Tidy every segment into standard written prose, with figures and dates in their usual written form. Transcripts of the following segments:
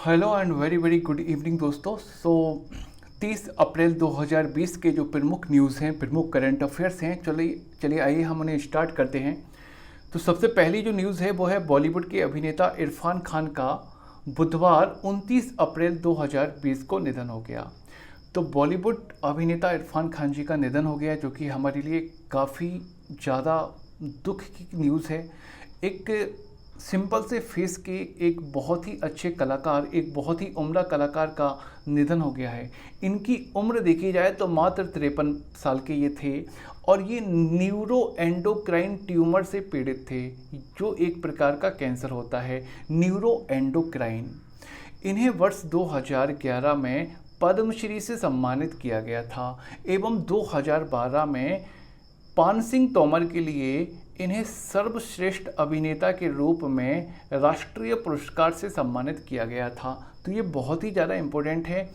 Hello and very very good evening दोस्तों। 30 अप्रैल 2020 के जो प्रमुख न्यूज़ हैं, प्रमुख करंट अफेयर्स हैं, चलिए आइए हम उन्हें स्टार्ट करते हैं। तो सबसे पहली जो न्यूज़ है वो है बॉलीवुड के अभिनेता इरफान खान का बुधवार 29 अप्रैल 2020 को निधन हो गया। तो बॉलीवुड अभिनेता इरफान खान जी का निधन हो गया, जो कि हमारे लिए काफ़ी ज़्यादा दुख की न्यूज़ है। एक सिंपल से फेस के एक बहुत ही अच्छे कलाकार, एक बहुत ही उम्दा कलाकार का निधन हो गया है। इनकी उम्र देखी जाए तो मात्र 53 साल के ये थे और ये न्यूरो एंडोक्राइन ट्यूमर से पीड़ित थे, जो एक प्रकार का कैंसर होता है, न्यूरो एंडोक्राइन। इन्हें वर्ष 2011 में पद्मश्री से सम्मानित किया गया था एवं 2012 में पान सिंह तोमर के लिए इन्हें सर्वश्रेष्ठ अभिनेता के रूप में राष्ट्रीय पुरस्कार से सम्मानित किया गया था। तो ये बहुत ही ज़्यादा इम्पोर्टेंट है।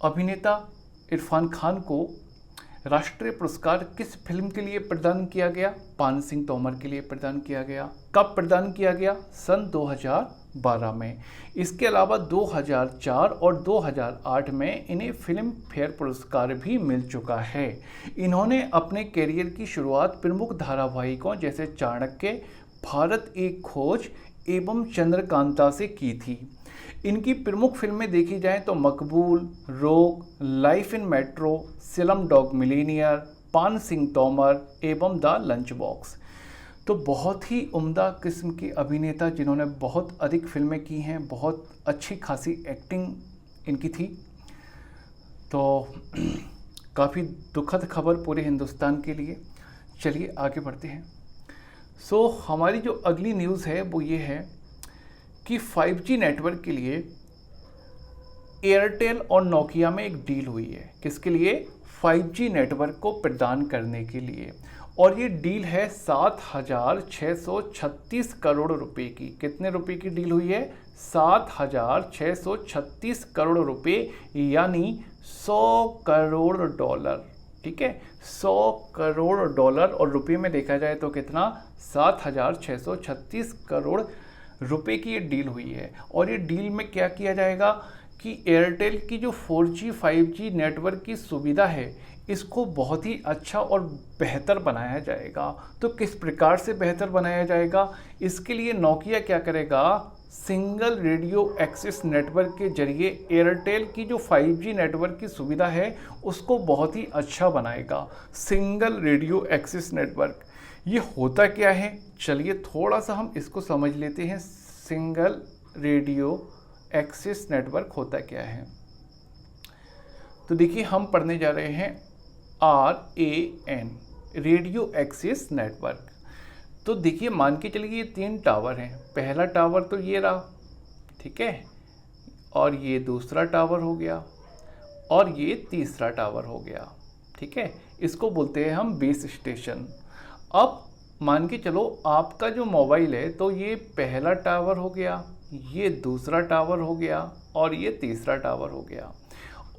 अभिनेता इरफान खान को राष्ट्रीय पुरस्कार किस फिल्म के लिए प्रदान किया गया? पान सिंह तोमर के लिए प्रदान किया गया। कब प्रदान किया गया? सन 2012 में। इसके अलावा 2004 और 2008 में इन्हें फिल्म फेयर पुरस्कार भी मिल चुका है। इन्होंने अपने करियर की शुरुआत प्रमुख धारावाहिकों जैसे चाणक्य, भारत एक खोज एवं चंद्रकांता से की थी। इनकी प्रमुख फिल्में देखी जाएं तो मकबूल, रोग, life in metro, slum dog millionaire, पान सिंह तोमर एवं द लंच बॉक्स। तो बहुत ही उम्दा किस्म के अभिनेता जिन्होंने बहुत अधिक फिल्में की हैं, बहुत अच्छी खासी एक्टिंग इनकी थी। तो काफ़ी दुखद खबर पूरे हिंदुस्तान के लिए। चलिए आगे बढ़ते हैं। हमारी जो अगली न्यूज़ है वो ये है कि 5G नेटवर्क के लिए एयरटेल और नोकिया में एक डील हुई है। किसके लिए? 5G नेटवर्क को प्रदान करने के लिए। और ये डील है 7,636 करोड़ रुपए की। कितने रुपए की डील हुई है? 7,636 करोड़ रुपए, यानी 100 करोड़ डॉलर। ठीक है, 100 करोड़ डॉलर और रुपए में देखा जाए तो कितना? 7,636 करोड़ रुपए की ये डील हुई है। और ये डील में क्या किया जाएगा कि एयरटेल की जो 4G 5G नेटवर्क की सुविधा है, इसको बहुत ही अच्छा और बेहतर बनाया जाएगा। तो किस प्रकार से बेहतर बनाया जाएगा? इसके लिए नोकिया क्या करेगा? सिंगल रेडियो एक्सेस नेटवर्क के जरिए एयरटेल की जो 5G नेटवर्क की सुविधा है उसको बहुत ही अच्छा बनाएगा। सिंगल रेडियो एक्सेस नेटवर्क, ये होता क्या है? चलिए थोड़ा सा हम इसको समझ लेते हैं। सिंगल रेडियो एक्सेस नेटवर्क होता क्या है? तो देखिए हम पढ़ने जा रहे हैं RAN, रेडियो एक्सेस नेटवर्क। तो देखिए मान के चलिए ये 3 टावर हैं। पहला टावर तो ये रहा, ठीक है, और ये दूसरा टावर हो गया और ये तीसरा टावर हो गया। ठीक है, इसको बोलते हैं हम बेस स्टेशन। अब मान के चलो आपका जो मोबाइल है तो ये पहला टावर हो गया, ये दूसरा टावर हो गया और ये तीसरा टावर हो गया।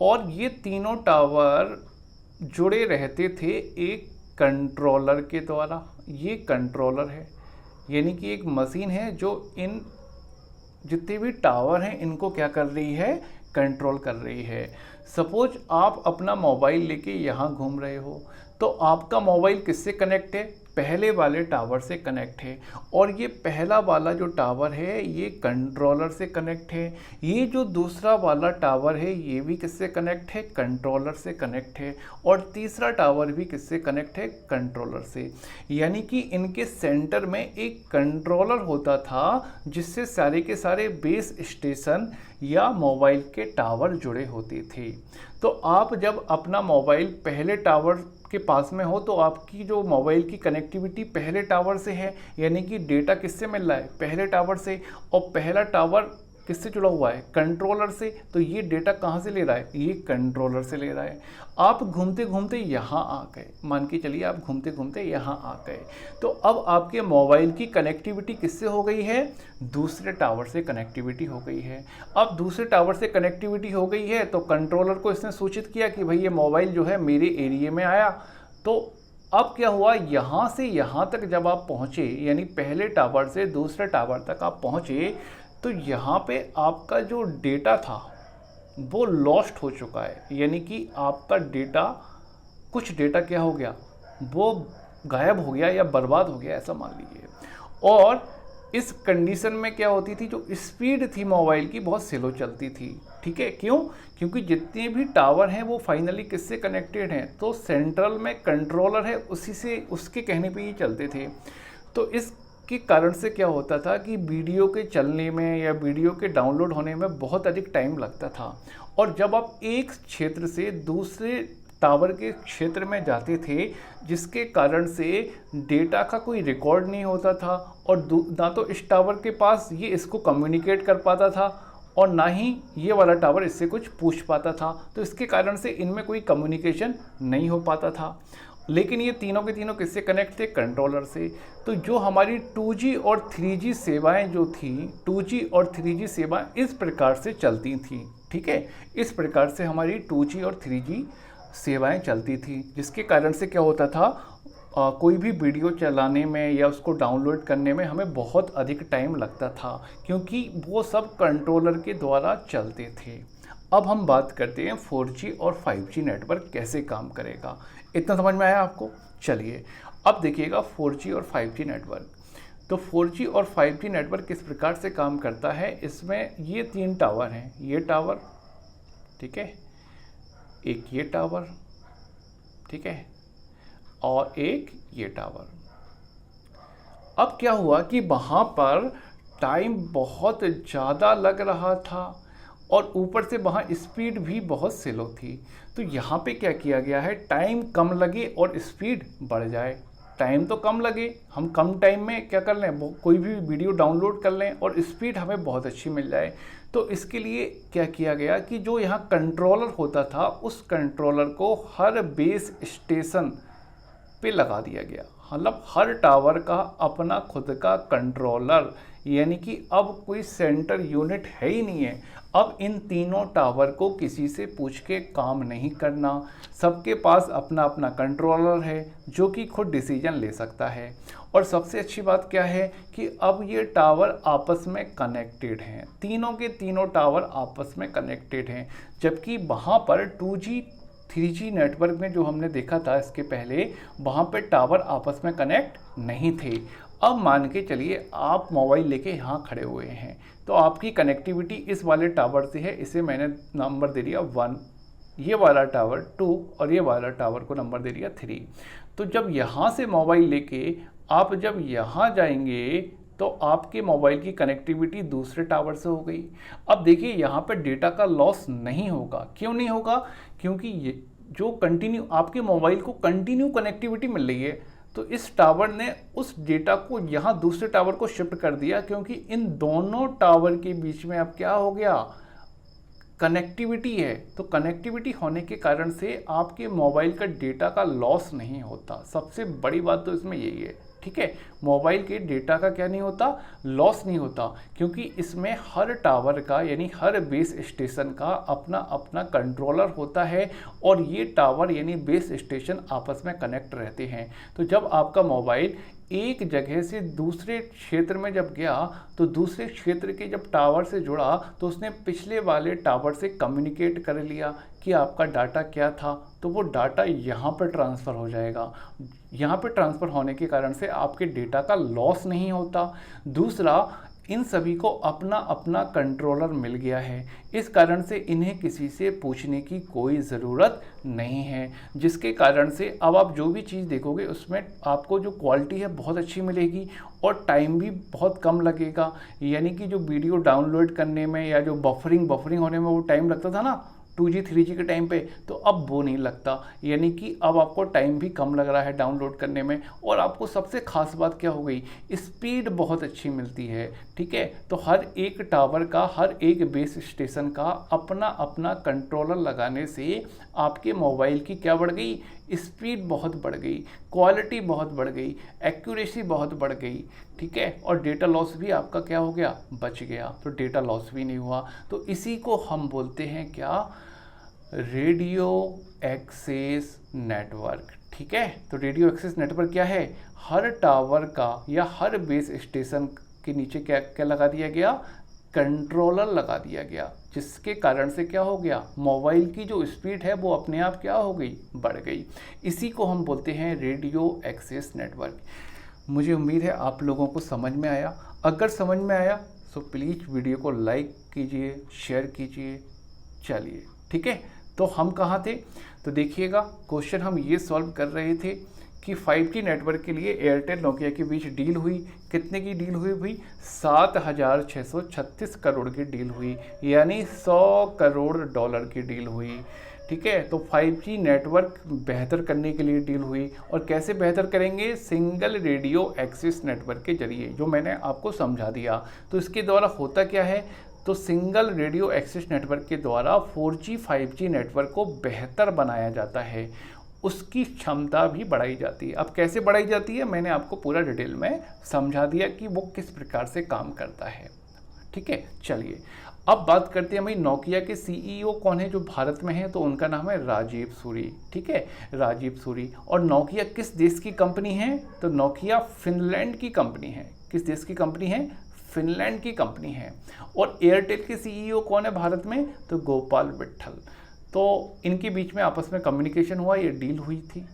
और ये तीनों टावर जुड़े रहते थे एक कंट्रोलर के द्वारा। ये कंट्रोलर है, यानी कि एक मशीन है जो इन जितने भी टावर हैं इनको क्या कर रही है? कंट्रोल कर रही है। सपोज आप अपना मोबाइल लेके यहाँ घूम रहे हो तो आपका मोबाइल किससे कनेक्ट है? पहले वाले टावर से कनेक्ट है। और ये पहला वाला जो टावर है ये कंट्रोलर से कनेक्ट है। ये जो दूसरा वाला टावर है ये भी किससे कनेक्ट है? कंट्रोलर से कनेक्ट है। और तीसरा टावर भी किससे कनेक्ट है? कंट्रोलर से। यानी कि इनके सेंटर में एक कंट्रोलर होता था जिससे सारे के सारे बेस स्टेशन या मोबाइल के टावर जुड़े होते थे। तो आप जब अपना मोबाइल पहले टावर के पास में हो तो आपकी जो मोबाइल की कनेक्टिविटी पहले टावर से है, यानी कि डेटा किससे मिल रहा है? पहले टावर से। और पहला टावर किससे जुड़ा हुआ है? कंट्रोलर से। तो ये डेटा कहाँ से ले रहा है? ये कंट्रोलर से ले रहा है। आप घूमते घूमते यहाँ आ गए, मान के चलिए आप घूमते घूमते यहाँ आ गए, तो अब आपके मोबाइल की कनेक्टिविटी किससे हो गई है? दूसरे टावर से कनेक्टिविटी हो गई है। अब दूसरे टावर से कनेक्टिविटी हो गई है तो कंट्रोलर को इसने सूचित किया कि भाई ये मोबाइल जो है मेरे एरिया में आया। तो अब क्या हुआ? यहाँ से यहाँ तक जब आप पहुँचे, यानी पहले टावर से दूसरे टावर तक आप पहुँचे, तो यहाँ पे आपका जो डेटा था वो लॉस्ट हो चुका है, यानी कि आपका डेटा, कुछ डेटा क्या हो गया, वो गायब हो गया या बर्बाद हो गया, ऐसा मान लीजिए। और इस कंडीशन में क्या होती थी, जो स्पीड थी मोबाइल की बहुत स्लो चलती थी। ठीक है, क्यों? क्योंकि जितने भी टावर हैं वो फाइनली किससे कनेक्टेड हैं, तो सेंट्रल में कंट्रोलर है, उसी से, उसके कहने पे ही चलते थे। तो इसके कारण से क्या होता था कि वीडियो के चलने में या वीडियो के डाउनलोड होने में बहुत अधिक टाइम लगता था। और जब आप एक क्षेत्र से दूसरे टावर के क्षेत्र में जाते थे, जिसके कारण से डेटा का कोई रिकॉर्ड नहीं होता था, और ना तो इस टावर के पास ये इसको कम्युनिकेट कर पाता था, और ना ही ये वाला टावर इससे कुछ पूछ पाता था। तो इसके कारण से इनमें कोई कम्युनिकेशन नहीं हो पाता था। लेकिन ये तीनों के तीनों किससे कनेक्ट थे? कंट्रोलर से। तो जो हमारी 2G और 3G सेवाएं जो थी, 2G और 3G सेवाएं इस प्रकार से चलती थी। ठीक है, इस प्रकार से हमारी 2G और 3G सेवाएं चलती थी, जिसके कारण से क्या होता था, कोई भी वीडियो चलाने में या उसको डाउनलोड करने में हमें बहुत अधिक टाइम लगता था, क्योंकि वो सब कंट्रोलर के द्वारा चलते थे। अब हम बात करते हैं 4G और 5G नेटवर्क कैसे काम करेगा। इतना समझ में आया आपको? चलिए अब देखिएगा 4G और 5G नेटवर्क। तो 4G और 5G नेटवर्क किस प्रकार से काम करता है, इसमें ये 3 टावर हैं, ये टावर, ठीक है, एक ये टावर, ठीक है, और एक ये टावर। अब क्या हुआ कि वहाँ पर टाइम बहुत ज़्यादा लग रहा था, और ऊपर से वहाँ स्पीड भी बहुत स्लो थी। तो यहाँ पे क्या किया गया है, टाइम कम लगे और स्पीड बढ़ जाए। टाइम तो कम लगे, हम कम टाइम में क्या कर लें, कोई भी वीडियो डाउनलोड कर लें, और स्पीड हमें बहुत अच्छी मिल जाए। तो इसके लिए क्या किया गया कि जो यहाँ कंट्रोलर होता था, उस कंट्रोलर को हर बेस स्टेशन पे लगा दिया गया। मतलब हर टावर का अपना खुद का कंट्रोलर, यानी कि अब कोई सेंटर यूनिट है ही नहीं है। अब इन तीनों टावर को किसी से पूछ के काम नहीं करना, सबके पास अपना अपना कंट्रोलर है जो कि खुद डिसीजन ले सकता है। और सबसे अच्छी बात क्या है कि अब ये टावर आपस में कनेक्टेड हैं, तीनों के तीनों टावर आपस में कनेक्टेड हैं। जबकि वहाँ पर 2G 3G नेटवर्क में जो हमने देखा था इसके पहले, वहाँ पे टावर आपस में कनेक्ट नहीं थे। अब मान के चलिए आप मोबाइल लेके यहाँ खड़े हुए हैं, तो आपकी कनेक्टिविटी इस वाले टावर से है, इसे मैंने नंबर दे दिया 1, ये वाला टावर 2, और ये वाला टावर को नंबर दे दिया 3। तो जब यहाँ से मोबाइल लेके आप जब यहाँ जाएंगे, तो आपके मोबाइल की कनेक्टिविटी दूसरे टावर से हो गई। अब देखिए यहाँ पे डेटा का लॉस नहीं होगा। क्यों नहीं होगा? क्योंकि ये जो कंटिन्यू आपके मोबाइल को कंटिन्यू कनेक्टिविटी मिल रही है, तो इस टावर ने उस डेटा को यहाँ दूसरे टावर को शिफ्ट कर दिया, क्योंकि इन दोनों टावर के बीच में अब क्या हो गया, कनेक्टिविटी है। तो कनेक्टिविटी होने के कारण से आपके मोबाइल का डेटा का लॉस नहीं होता। सबसे बड़ी बात तो इसमें यही है, ठीक है, मोबाइल के डेटा का क्या नहीं होता, लॉस नहीं होता, क्योंकि इसमें हर टावर का यानी हर बेस स्टेशन का अपना अपना कंट्रोलर होता है, और ये टावर यानी बेस स्टेशन आपस में कनेक्ट रहते हैं। तो जब आपका मोबाइल एक जगह से दूसरे क्षेत्र में जब गया, तो दूसरे क्षेत्र के जब टावर से जुड़ा, तो उसने पिछले वाले टावर से कम्युनिकेट कर लिया कि आपका डाटा क्या था, तो वो डाटा यहाँ पर ट्रांसफ़र हो जाएगा। यहाँ पर ट्रांसफ़र होने के कारण से आपके डेटा का लॉस नहीं होता। दूसरा, इन सभी को अपना अपना कंट्रोलर मिल गया है, इस कारण से इन्हें किसी से पूछने की कोई ज़रूरत नहीं है, जिसके कारण से अब आप जो भी चीज़ देखोगे उसमें आपको जो क्वालिटी है बहुत अच्छी मिलेगी, और टाइम भी बहुत कम लगेगा। यानी कि जो वीडियो डाउनलोड करने में या जो बफरिंग होने में वो टाइम लगता था ना 2G 3G के टाइम पे, तो अब वो नहीं लगता। यानी कि अब आपको टाइम भी कम लग रहा है डाउनलोड करने में, और आपको सबसे खास बात क्या हो गई, स्पीड बहुत अच्छी मिलती है। ठीक है, तो हर एक टावर का, हर एक बेस स्टेशन का अपना अपना कंट्रोलर लगाने से आपके मोबाइल की क्या बढ़ गई, स्पीड बहुत बढ़ गई, क्वालिटी बहुत बढ़ गई, एक्यूरेसी बहुत बढ़ गई। ठीक है, और डेटा लॉस भी आपका क्या हो गया, बच गया। तो डेटा लॉस भी नहीं हुआ। तो इसी को हम बोलते हैं क्या, रेडियो एक्सेस नेटवर्क। ठीक है, तो रेडियो एक्सेस नेटवर्क क्या है, हर टावर का या हर बेस स्टेशन के नीचे क्या क्या लगा दिया गया, कंट्रोलर लगा दिया गया, जिसके कारण से क्या हो गया, मोबाइल की जो स्पीड है वो अपने आप क्या हो गई, बढ़ गई। इसी को हम बोलते हैं रेडियो एक्सेस नेटवर्क। मुझे उम्मीद है आप लोगों को समझ में आया। अगर समझ में आया तो प्लीज़ वीडियो को लाइक कीजिए, शेयर कीजिए। चलिए ठीक है, तो हम कहाँ थे, तो देखिएगा क्वेश्चन हम ये सॉल्व कर रहे थे कि 5G नेटवर्क के लिए एयरटेल नोकिया के बीच डील हुई। कितने की डील हुई भाई, 7,636 करोड़ की डील हुई, यानी 100 करोड़ डॉलर की डील हुई। ठीक है, तो 5G नेटवर्क बेहतर करने के लिए डील हुई। और कैसे बेहतर करेंगे, सिंगल रेडियो एक्सेस नेटवर्क के जरिए, जो मैंने आपको समझा दिया। तो इसके द्वारा होता क्या है, तो सिंगल रेडियो एक्सेस नेटवर्क के द्वारा 4G 5G नेटवर्क को बेहतर बनाया जाता है, उसकी क्षमता भी बढ़ाई जाती है। अब कैसे बढ़ाई जाती है, मैंने आपको पूरा डिटेल में समझा दिया कि वो किस प्रकार से काम करता है। ठीक है, चलिए अब बात करते हैं भाई नोकिया के सीईओ कौन है जो भारत में है, तो उनका नाम है राजीव सूरी। ठीक है, राजीव सूरी। और नोकिया किस देश की कंपनी है, तो नोकिया फिनलैंड की कंपनी है। किस देश की कंपनी है, फिनलैंड की कंपनी है। और एयरटेल के सीईओ कौन है भारत में, तो गोपाल विट्ठल। तो इनके बीच में आपस में कम्युनिकेशन हुआ, ये डील हुई थी।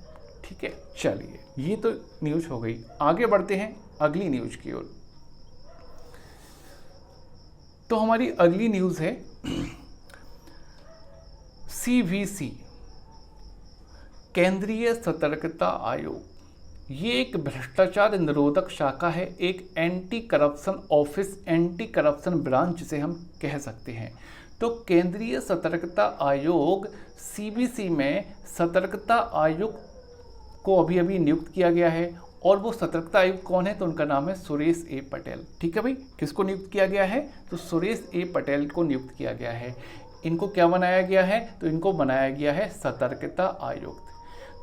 ठीक है, चलिए ये तो न्यूज़ हो गई। आगे बढ़ते हैं अगली न्यूज़ की ओर। तो हमारी अगली न्यूज़ है CVC, केंद्रीय सतर्कता आयोग। ये एक भ्रष्टाचार निरोधक शाखा है, एक anti corruption office, anti corruption branch से हम कह सकते हैं। तो केंद्रीय सतर्कता आयोग CVC में सतर्कता आयुक्त को अभी अभी नियुक्त किया गया है। और वो सतर्कता आयुक्त कौन है, तो उनका नाम है सुरेश ए पटेल। ठीक है भाई, किसको नियुक्त किया गया है, तो सुरेश ए पटेल को नियुक्त किया गया है। इनको क्या बनाया गया है, तो इनको बनाया गया है सतर्कता आयुक्त।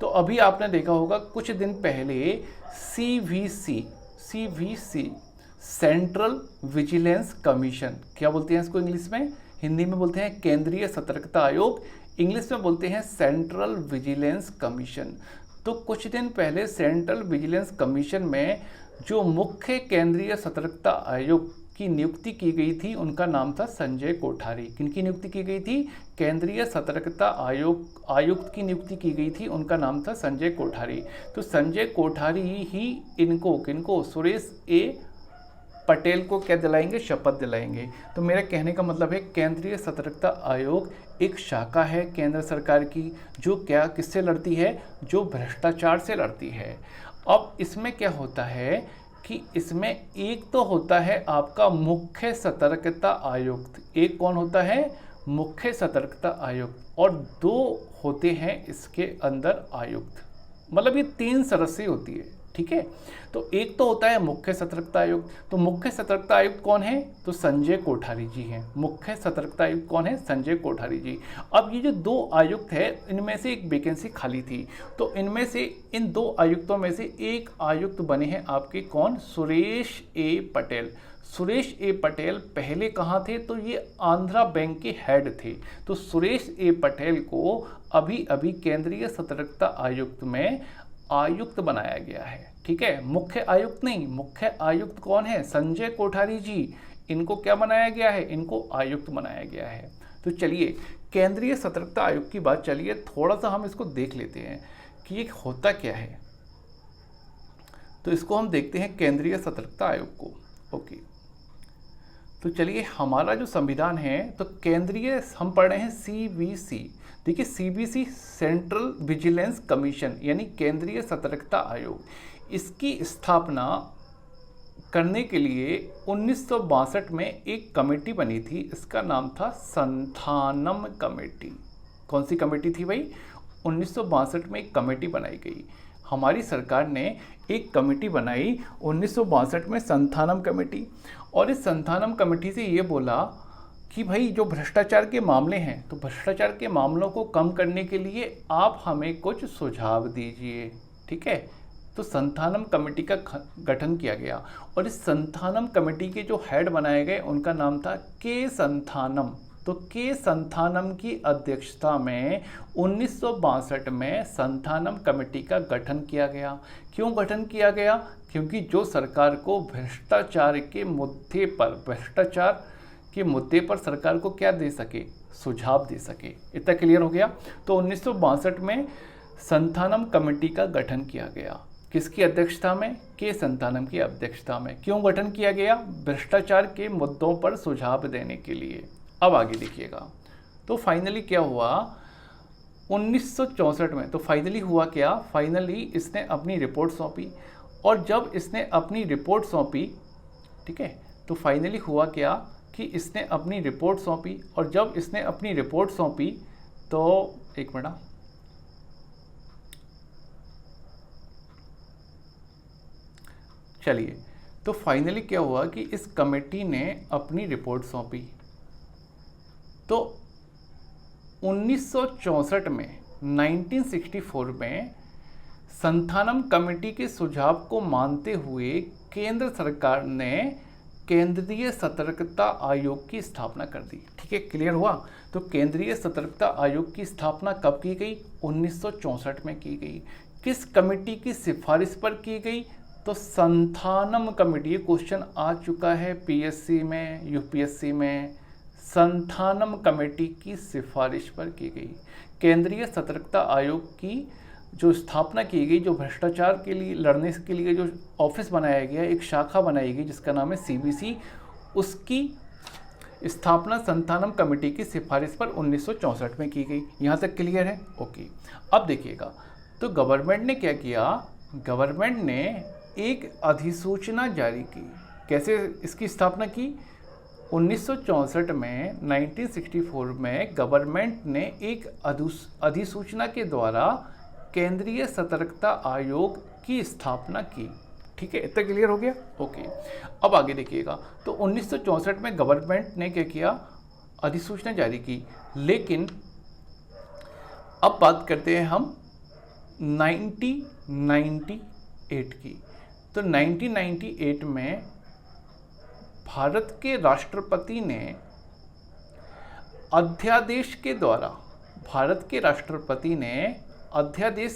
तो अभी आपने देखा होगा कुछ दिन पहले CVC सेंट्रल विजिलेंस कमीशन, क्या बोलते हैं इसको इंग्लिश में, हिंदी में बोलते हैं केंद्रीय सतर्कता आयोग, इंग्लिश में बोलते हैं सेंट्रल विजिलेंस कमीशन। तो कुछ दिन पहले सेंट्रल विजिलेंस कमीशन में जो मुख्य केंद्रीय सतर्कता आयोग की नियुक्ति की गई थी, उनका नाम था संजय कोठारी। किनकी नियुक्ति की गई थी, केंद्रीय सतर्कता आयुक्त की नियुक्ति की गई थी, उनका नाम था संजय कोठारी। तो संजय कोठारी ही किनको सुरेश ए पटेल को क्या दिलाएंगे, शपथ दिलाएंगे। तो मेरा कहने का मतलब है केंद्रीय सतर्कता आयोग एक शाखा है केंद्र सरकार की, जो क्या किससे लड़ती है, जो भ्रष्टाचार से लड़ती है। अब इसमें क्या होता है कि इसमें एक तो होता है आपका मुख्य सतर्कता आयुक्त, एक कौन होता है, मुख्य सतर्कता आयुक्त, और दो होते हैं इसके अंदर आयुक्त, मतलब ये 3 सदस्य होती है। ठीक है, तो एक तो होता है मुख्य सतर्कता आयुक्त। तो मुख्य सतर्कता आयुक्त कौन है, तो संजय कोठारी जी हैं। मुख्य सतर्कता आयुक्त कौन है, संजय कोठारी जी। अब ये जो 2 आयुक्त है, इनमें से एक वैकेंसी खाली थी, तो इनमें से इन 2 आयुक्तों में से एक आयुक्त बने हैं आपके कौन, सुरेश ए पटेल। सुरेश ए पटेल पहले कहाँ थे, तो ये आंध्रा बैंक के हेड थे। तो सुरेश ए पटेल को अभी अभी केंद्रीय सतर्कता आयुक्त में आयुक्त बनाया गया है। ठीक है, मुख्य आयुक्त नहीं, मुख्य आयुक्त कौन है, संजय कोठारी जी। इनको क्या बनाया गया है, इनको आयुक्त बनाया गया है। तो चलिए केंद्रीय सतर्कता आयोग की बात, चलिए थोड़ा सा हम इसको देख लेते हैं कि ये होता क्या है। तो इसको हम देखते हैं केंद्रीय सतर्कता आयोग को। ओके, तो चलिए हमारा जो संविधान है, तो केंद्रीय हम पढ़ रहे हैं CVC। देखिए CVC सेंट्रल विजिलेंस कमीशन, यानी केंद्रीय सतर्कता आयोग, इसकी स्थापना करने के लिए 1962 में एक कमेटी बनी थी। इसका नाम था संथानम कमेटी। कौन सी कमेटी थी भाई, 1962 में एक कमेटी बनाई गई। हमारी सरकार ने एक कमेटी बनाई 1962 में, संथानम कमेटी। और इस संथानम कमेटी से ये बोला कि भाई जो भ्रष्टाचार के मामले हैं, तो भ्रष्टाचार के मामलों को कम करने के लिए आप हमें कुछ सुझाव दीजिए। ठीक है, तो संथानम कमेटी का गठन किया गया। और इस संथानम कमेटी के जो हेड बनाए गए, उनका नाम था के संथानम। तो के संथानम की अध्यक्षता में 1962 में संथानम कमेटी का गठन किया गया। क्यों गठन किया गया, क्योंकि जो सरकार को भ्रष्टाचार के मुद्दे पर, भ्रष्टाचार कि मुद्दे पर सरकार को क्या दे सके, सुझाव दे सके। इतना क्लियर हो गया। तो 1962 में संथानम कमेटी का गठन किया गया। किसकी अध्यक्षता में? के संथानम की अध्यक्षता में। क्यों गठन किया गया? भ्रष्टाचार के मुद्दों पर सुझाव देने के लिए। अब आगे देखिएगा। तो फाइनली क्या हुआ 1964 में? तो फाइनली हुआ क्या? फाइनली इसने अपनी रिपोर्ट सौंपी, और जब इसने अपनी रिपोर्ट सौंपी, ठीक है, तो फाइनली हुआ क्या कि इसने अपनी रिपोर्ट सौंपी, और जब इसने अपनी रिपोर्ट सौंपी तो एक मिनट, चलिए, तो फाइनली क्या हुआ कि इस कमेटी ने अपनी रिपोर्ट सौंपी। तो 1964 में 1964 में संथानम कमेटी के सुझाव को मानते हुए केंद्र सरकार ने केंद्रीय सतर्कता आयोग की स्थापना कर दी। ठीक है, क्लियर हुआ। तो केंद्रीय सतर्कता आयोग की स्थापना कब की गई? 1964 में की गई। किस कमेटी की सिफारिश पर की गई? तो संथानम कमेटी। ये क्वेश्चन आ चुका है पीएससी में, यूपीएससी में। संथानम कमेटी की सिफारिश पर की गई केंद्रीय सतर्कता आयोग की जो स्थापना की गई, जो भ्रष्टाचार के लिए लड़ने के लिए जो ऑफिस बनाया गया, एक शाखा बनाई गई जिसका नाम है सीबीसी, उसकी स्थापना संथानम कमेटी की सिफारिश पर 1964 में की गई। यहाँ तक क्लियर है? ओके। अब देखिएगा, तो गवर्नमेंट ने क्या किया? गवर्नमेंट ने एक अधिसूचना जारी की। कैसे इसकी स्थापना की? 1964 में 1964 में गवर्नमेंट ने एक अधिसूचना के द्वारा केंद्रीय सतर्कता आयोग की स्थापना की। ठीक है, इतना क्लियर हो गया? ओके। अब आगे देखिएगा। तो 1964 में गवर्नमेंट ने क्या किया? अधिसूचना जारी की। लेकिन अब बात करते हैं हम 1998 की। तो 1998 में भारत के राष्ट्रपति ने अध्यादेश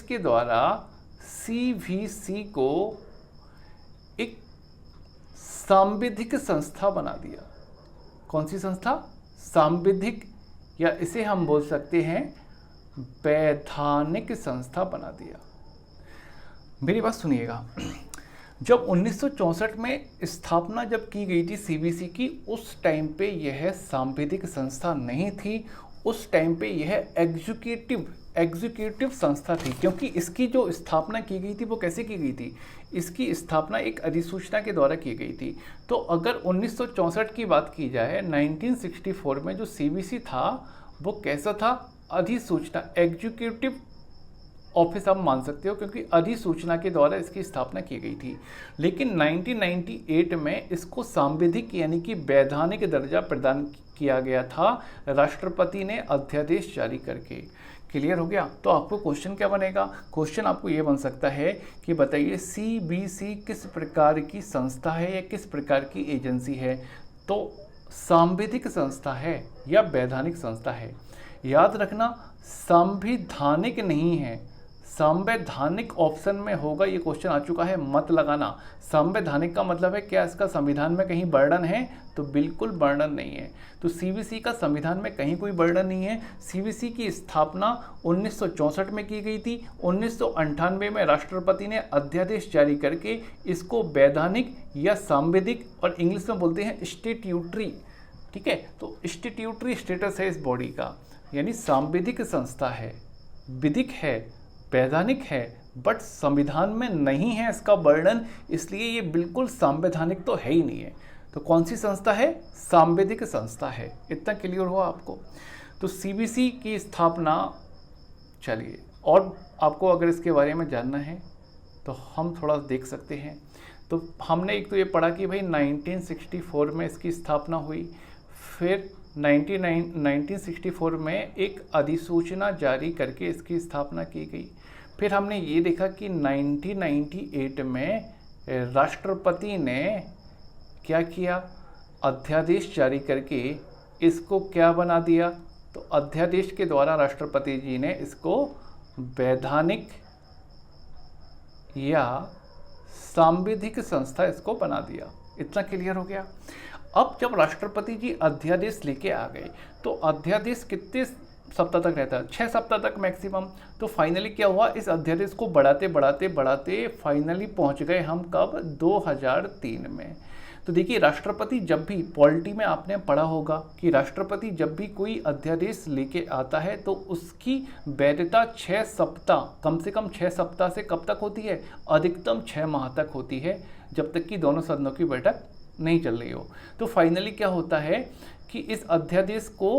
के द्वारा सीवीसी को एक सांविधिक संस्था बना दिया। कौन सी संस्था? सांविधिक, या इसे हम बोल सकते हैं वैधानिक संस्था बना दिया। मेरी बात सुनिएगा। जब 1964 में स्थापना जब की गई थी सीबीसी की, उस टाइम पे यह सांविधिक संस्था नहीं थी। उस टाइम पे यह एग्जीक्यूटिव संस्था थी, क्योंकि इसकी जो स्थापना की गई थी वो कैसे की गई थी? इसकी स्थापना एक अधिसूचना के द्वारा की गई थी। तो अगर 1964 की बात की जाए, 1964 में जो सीबीसी था वो कैसा था? अधिसूचना, एग्जीक्यूटिव ऑफिस आप मान सकते हो, क्योंकि अधिसूचना के द्वारा इसकी स्थापना की गई थी। लेकिन 1998 में इसको सांविधिक यानी कि वैधानिक दर्जा प्रदान किया गया था राष्ट्रपति ने अध्यादेश जारी करके। क्लियर हो गया? तो आपको क्वेश्चन क्या बनेगा? क्वेश्चन आपको ये बन सकता है कि बताइए सीबीसी किस प्रकार की संस्था है या किस प्रकार की एजेंसी है? तो सांविधिक संस्था है या वैधानिक संस्था है? याद रखना, संवैधानिक नहीं है, संवैधानिक ऑप्शन में होगा। ये क्वेश्चन आ चुका है, मत लगाना। संवैधानिक का मतलब है क्या इसका संविधान में कहीं वर्णन है? तो बिल्कुल वर्णन नहीं है। तो सीबीसी का संविधान में कहीं कोई वर्णन नहीं है। सीबीसी की स्थापना 1964 में की गई थी। 1998 में राष्ट्रपति ने अध्यादेश जारी करके इसको वैधानिक या सांविधिक, और इंग्लिश में बोलते हैं स्टैट्यूटरी। ठीक है, तो स्टैट्यूटरी स्टेटस है इस बॉडी का, यानी सांविधिक संस्था है, विधिक है, वैधानिक है, बट संविधान में नहीं है इसका वर्णन, इसलिए ये बिल्कुल संवैधानिक तो है ही नहीं है। तो कौन सी संस्था है? सांविधिक संस्था है। इतना क्लियर हुआ आपको? तो सीबीसी की स्थापना, चलिए, और आपको अगर इसके बारे में जानना है तो हम थोड़ा देख सकते हैं। तो हमने एक तो ये पढ़ा कि भाई 1964 में इसकी स्थापना हुई, फिर 1964 में एक अधिसूचना जारी करके इसकी स्थापना की गई। फिर हमने ये देखा कि 1998 में राष्ट्रपति ने क्या किया? अध्यादेश जारी करके इसको क्या बना दिया? तो अध्यादेश के द्वारा राष्ट्रपति जी ने इसको वैधानिक या सांविधिक संस्था इसको बना दिया। इतना क्लियर हो गया? अब जब राष्ट्रपति जी अध्यादेश लेके आ गए तो अध्यादेश कितने सप्ताह तक रहता है, 6 सप्ताह तक मैक्सिमम। तो फाइनली क्या हुआ, इस अध्यादेश को बढ़ाते बढ़ाते बढ़ाते फाइनली पहुंच गए हम कब, 2003 में। तो देखिए राष्ट्रपति जब भी, पॉलिटी में आपने पढ़ा होगा कि राष्ट्रपति जब भी कोई अध्यादेश लेके आता है तो उसकी वैधता 6 सप्ताह, कम से कम 6 सप्ताह से कब तक होती है, अधिकतम 6 माह तक होती है, जब तक कि दोनों सदनों की बैठक नहीं चल रही हो। तो फाइनली क्या होता है कि इस अध्यादेश को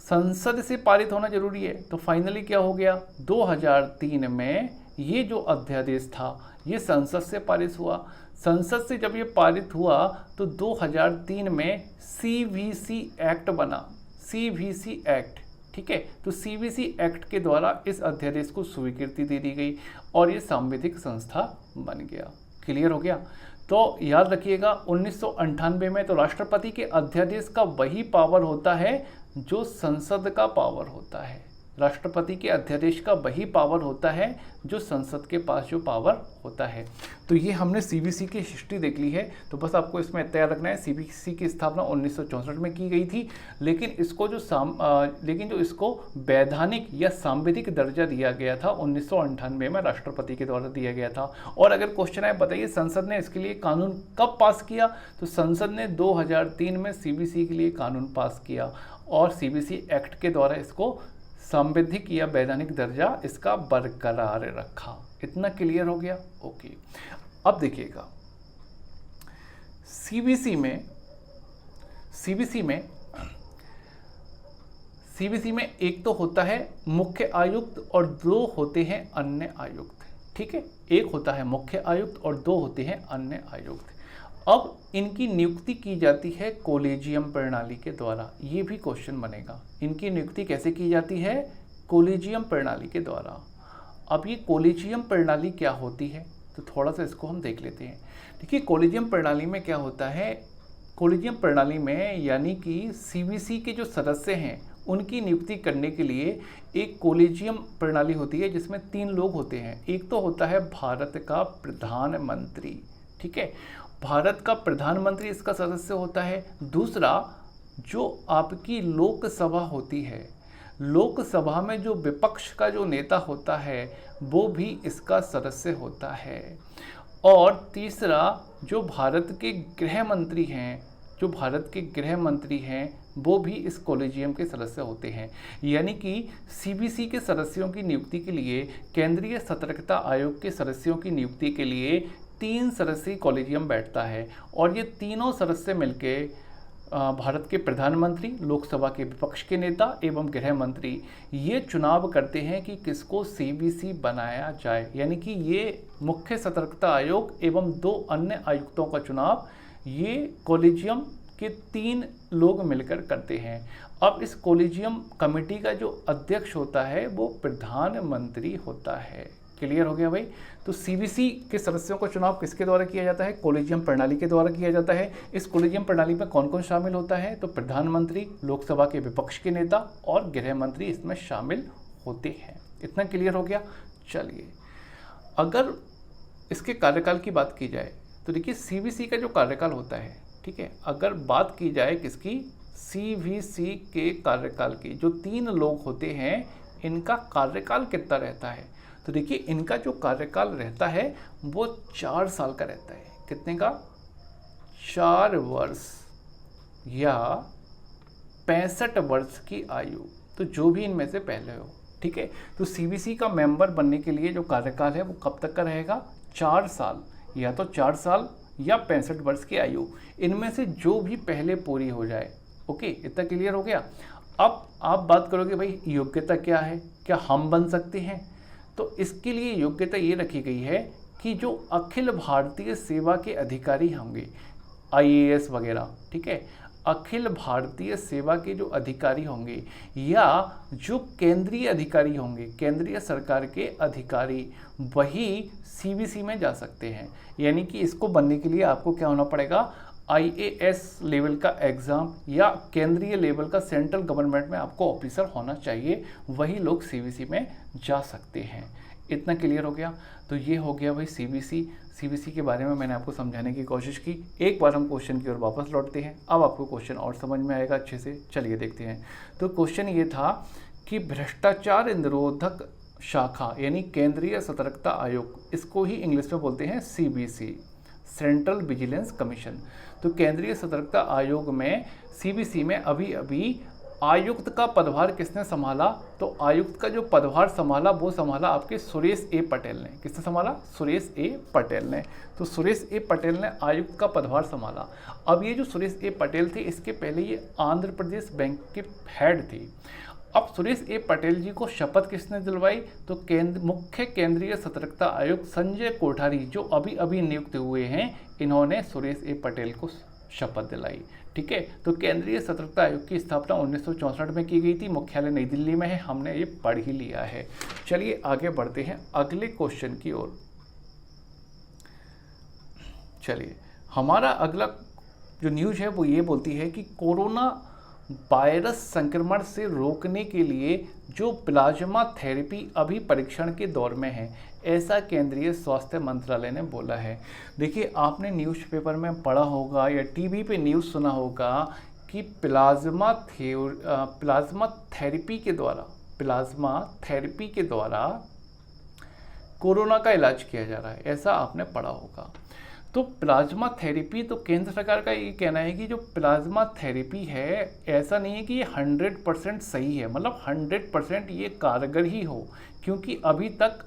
संसद से पारित होना जरूरी है। तो फाइनली क्या हो गया, 2003 में ये जो अध्यादेश था ये संसद से पारित हुआ। संसद से जब ये पारित हुआ तो 2003 में CVC एक्ट बना, CVC एक्ट, ठीक है। तो CVC एक्ट के द्वारा इस अध्यादेश को स्वीकृति दे दी गई और ये सांविधिक संस्था बन गया। क्लियर हो गया। तो याद रखिएगा 1998 में तो राष्ट्रपति के अध्यादेश का वही पावर होता है जो संसद का पावर होता है। राष्ट्रपति के अध्यादेश का वही पावर होता है जो संसद के पास जो पावर होता है। तो ये हमने CVC की हिस्ट्री देख ली है। तो बस आपको इसमें तैयार रखना है, CVC की स्थापना 1964 में की गई थी, लेकिन इसको जो इसको वैधानिक या सांविधिक दर्जा दिया गया था 1998 में राष्ट्रपति के द्वारा दिया गया था। और अगर क्वेश्चन है बताइए संसद ने इसके लिए कानून कब पास किया, तो संसद ने 2003 में CVC के लिए कानून पास किया और CVC एक्ट के द्वारा इसको सांविधिक या वैधानिक दर्जा इसका बरकरार रखा। इतना क्लियर हो गया। ओके, अब देखिएगा CVC में एक तो होता है मुख्य आयुक्त और 2 होते हैं अन्य आयुक्त, ठीक है। एक होता है मुख्य आयुक्त और 2 होते हैं अन्य आयुक्त। अब इनकी नियुक्ति की जाती है कोलेजियम प्रणाली के द्वारा। ये भी क्वेश्चन बनेगा, इनकी नियुक्ति कैसे की जाती है, कोलेजियम प्रणाली के द्वारा। अब ये कोलेजियम प्रणाली क्या होती है, तो थोड़ा सा इसको हम देख लेते हैं। देखिए कोलेजियम प्रणाली में क्या होता है, कोलेजियम प्रणाली में यानी कि CVC के जो सदस्य हैं उनकी नियुक्ति करने के लिए एक कोलेजियम प्रणाली होती है जिसमें 3 लोग होते हैं। एक तो होता है भारत का प्रधानमंत्री, ठीक है, भारत का प्रधानमंत्री इसका सदस्य होता है। दूसरा जो आपकी लोकसभा होती है, लोकसभा में जो विपक्ष का जो नेता होता है वो भी इसका सदस्य होता है। और तीसरा जो भारत के गृह मंत्री हैं वो भी इस कॉलेजियम के सदस्य होते हैं। यानी कि CVC के सदस्यों की नियुक्ति के लिए, केंद्रीय सतर्कता आयोग के सदस्यों की नियुक्ति के लिए 3 सदस्यीय कॉलेजियम बैठता है और ये तीनों सदस्य मिलके भारत के प्रधानमंत्री, लोकसभा के विपक्ष के नेता एवं गृह मंत्री ये चुनाव करते हैं कि किसको CVC बनाया जाए। यानी कि ये मुख्य सतर्कता आयोग एवं 2 अन्य आयुक्तों का चुनाव ये कॉलेजियम के 3 लोग मिलकर करते हैं। अब इस कॉलेजियम कमेटी का जो अध्यक्ष होता है वो प्रधानमंत्री होता है। क्लियर हो गया भाई। तो CVC के सदस्यों का चुनाव किसके द्वारा किया जाता है, कोलेजियम प्रणाली के द्वारा किया जाता है। इस कोलेजियम प्रणाली में कौन कौन शामिल होता है, तो प्रधानमंत्री, लोकसभा के विपक्ष के नेता और गृह मंत्री इसमें शामिल होते हैं। इतना क्लियर हो गया। चलिए अगर इसके कार्यकाल की बात की जाए तो देखिए CVC का जो कार्यकाल होता है, ठीक है, अगर बात की जाए किसकी, CVC के कार्यकाल की, जो 3 लोग होते हैं इनका कार्यकाल कितना रहता है, तो देखिए इनका जो कार्यकाल रहता है वो 4 साल का रहता है। कितने का, 4 वर्ष या 65 वर्ष की आयु, तो जो भी इनमें से पहले हो, ठीक है। तो CVC का मेंबर बनने के लिए जो कार्यकाल है वो कब तक का रहेगा, 4 साल, या तो 4 साल या 65 वर्ष की आयु, इनमें से जो भी पहले पूरी हो जाए। ओके, इतना क्लियर हो गया। अब आप बात करोगे भाई योग्यता क्या है, क्या हम बन सकते हैं, तो इसके लिए योग्यता ये रखी गई है कि जो अखिल भारतीय सेवा के अधिकारी होंगे, IAS वगैरह, ठीक है, अखिल भारतीय सेवा के जो अधिकारी होंगे या जो केंद्रीय अधिकारी होंगे, केंद्रीय सरकार के अधिकारी, वही CVC में जा सकते हैं। यानी कि इसको बनने के लिए आपको क्या होना पड़ेगा, IAS लेवल का एग्ज़ाम या केंद्रीय लेवल का, सेंट्रल गवर्नमेंट में आपको ऑफिसर होना चाहिए, वही लोग CVC में जा सकते हैं। इतना क्लियर हो गया। तो ये हो गया भाई CVC। सीबीसी के बारे में मैंने आपको समझाने की कोशिश की। एक बार हम क्वेश्चन की ओर वापस लौटते हैं, अब आपको क्वेश्चन और समझ में आएगा अच्छे से। चलिए देखते हैं। तो क्वेश्चन ये था कि भ्रष्टाचार निरोधक शाखा यानी केंद्रीय सतर्कता आयोग, इसको ही इंग्लिश में बोलते हैं सीबीसी, सेंट्रल विजिलेंस कमीशन। तो केंद्रीय सतर्कता आयोग में सीबीसी में अभी अभी आयुक्त का पदभार किसने संभाला? तो आयुक्त का जो पदभार संभाला वो संभाला आपके सुरेश ए पटेल ने। किसने संभाला? सुरेश ए पटेल ने। तो सुरेश ए पटेल ने आयुक्त का पदभार संभाला। अब ये जो सुरेश ए पटेल थे, इसके पहले ये आंध्र प्रदेश बैंक के हेड थे। अब सुरेश ए पटेल जी को शपथ किसने दिलवाई? तो मुख्य केंद्रीय सतर्कता आयुक्त संजय कोठारी, जो अभी अभी नियुक्त हुए हैं, इन्होंने सुरेश ए पटेल को शपथ दिलाई। ठीक है, तो केंद्रीय सतर्कता आयोग की स्थापना 1964 में की गई थी। मुख्यालय नई दिल्ली में है, हमने ये पढ़ ही लिया है। चलिए आगे बढ़ते हैं अगले क्वेश्चन की ओर। चलिए, हमारा अगला जो न्यूज़ है वो ये बोलती है कि कोरोना वायरस संक्रमण से रोकने के लिए जो प्लाज्मा थेरेपी अभी परीक्षण के दौर में है, ऐसा केंद्रीय स्वास्थ्य मंत्रालय ने बोला है। देखिए, आपने न्यूज़पेपर में पढ़ा होगा या टीवी पे न्यूज़ सुना होगा कि प्लाज्मा थेरेपी के द्वारा कोरोना का इलाज किया जा रहा है, ऐसा आपने पढ़ा होगा। तो प्लाज्मा थेरेपी, तो केंद्र सरकार का ये कहना है कि जो प्लाज्मा थेरेपी है, ऐसा नहीं है कि ये 100% सही है, मतलब 100% ये कारगर ही हो, क्योंकि अभी तक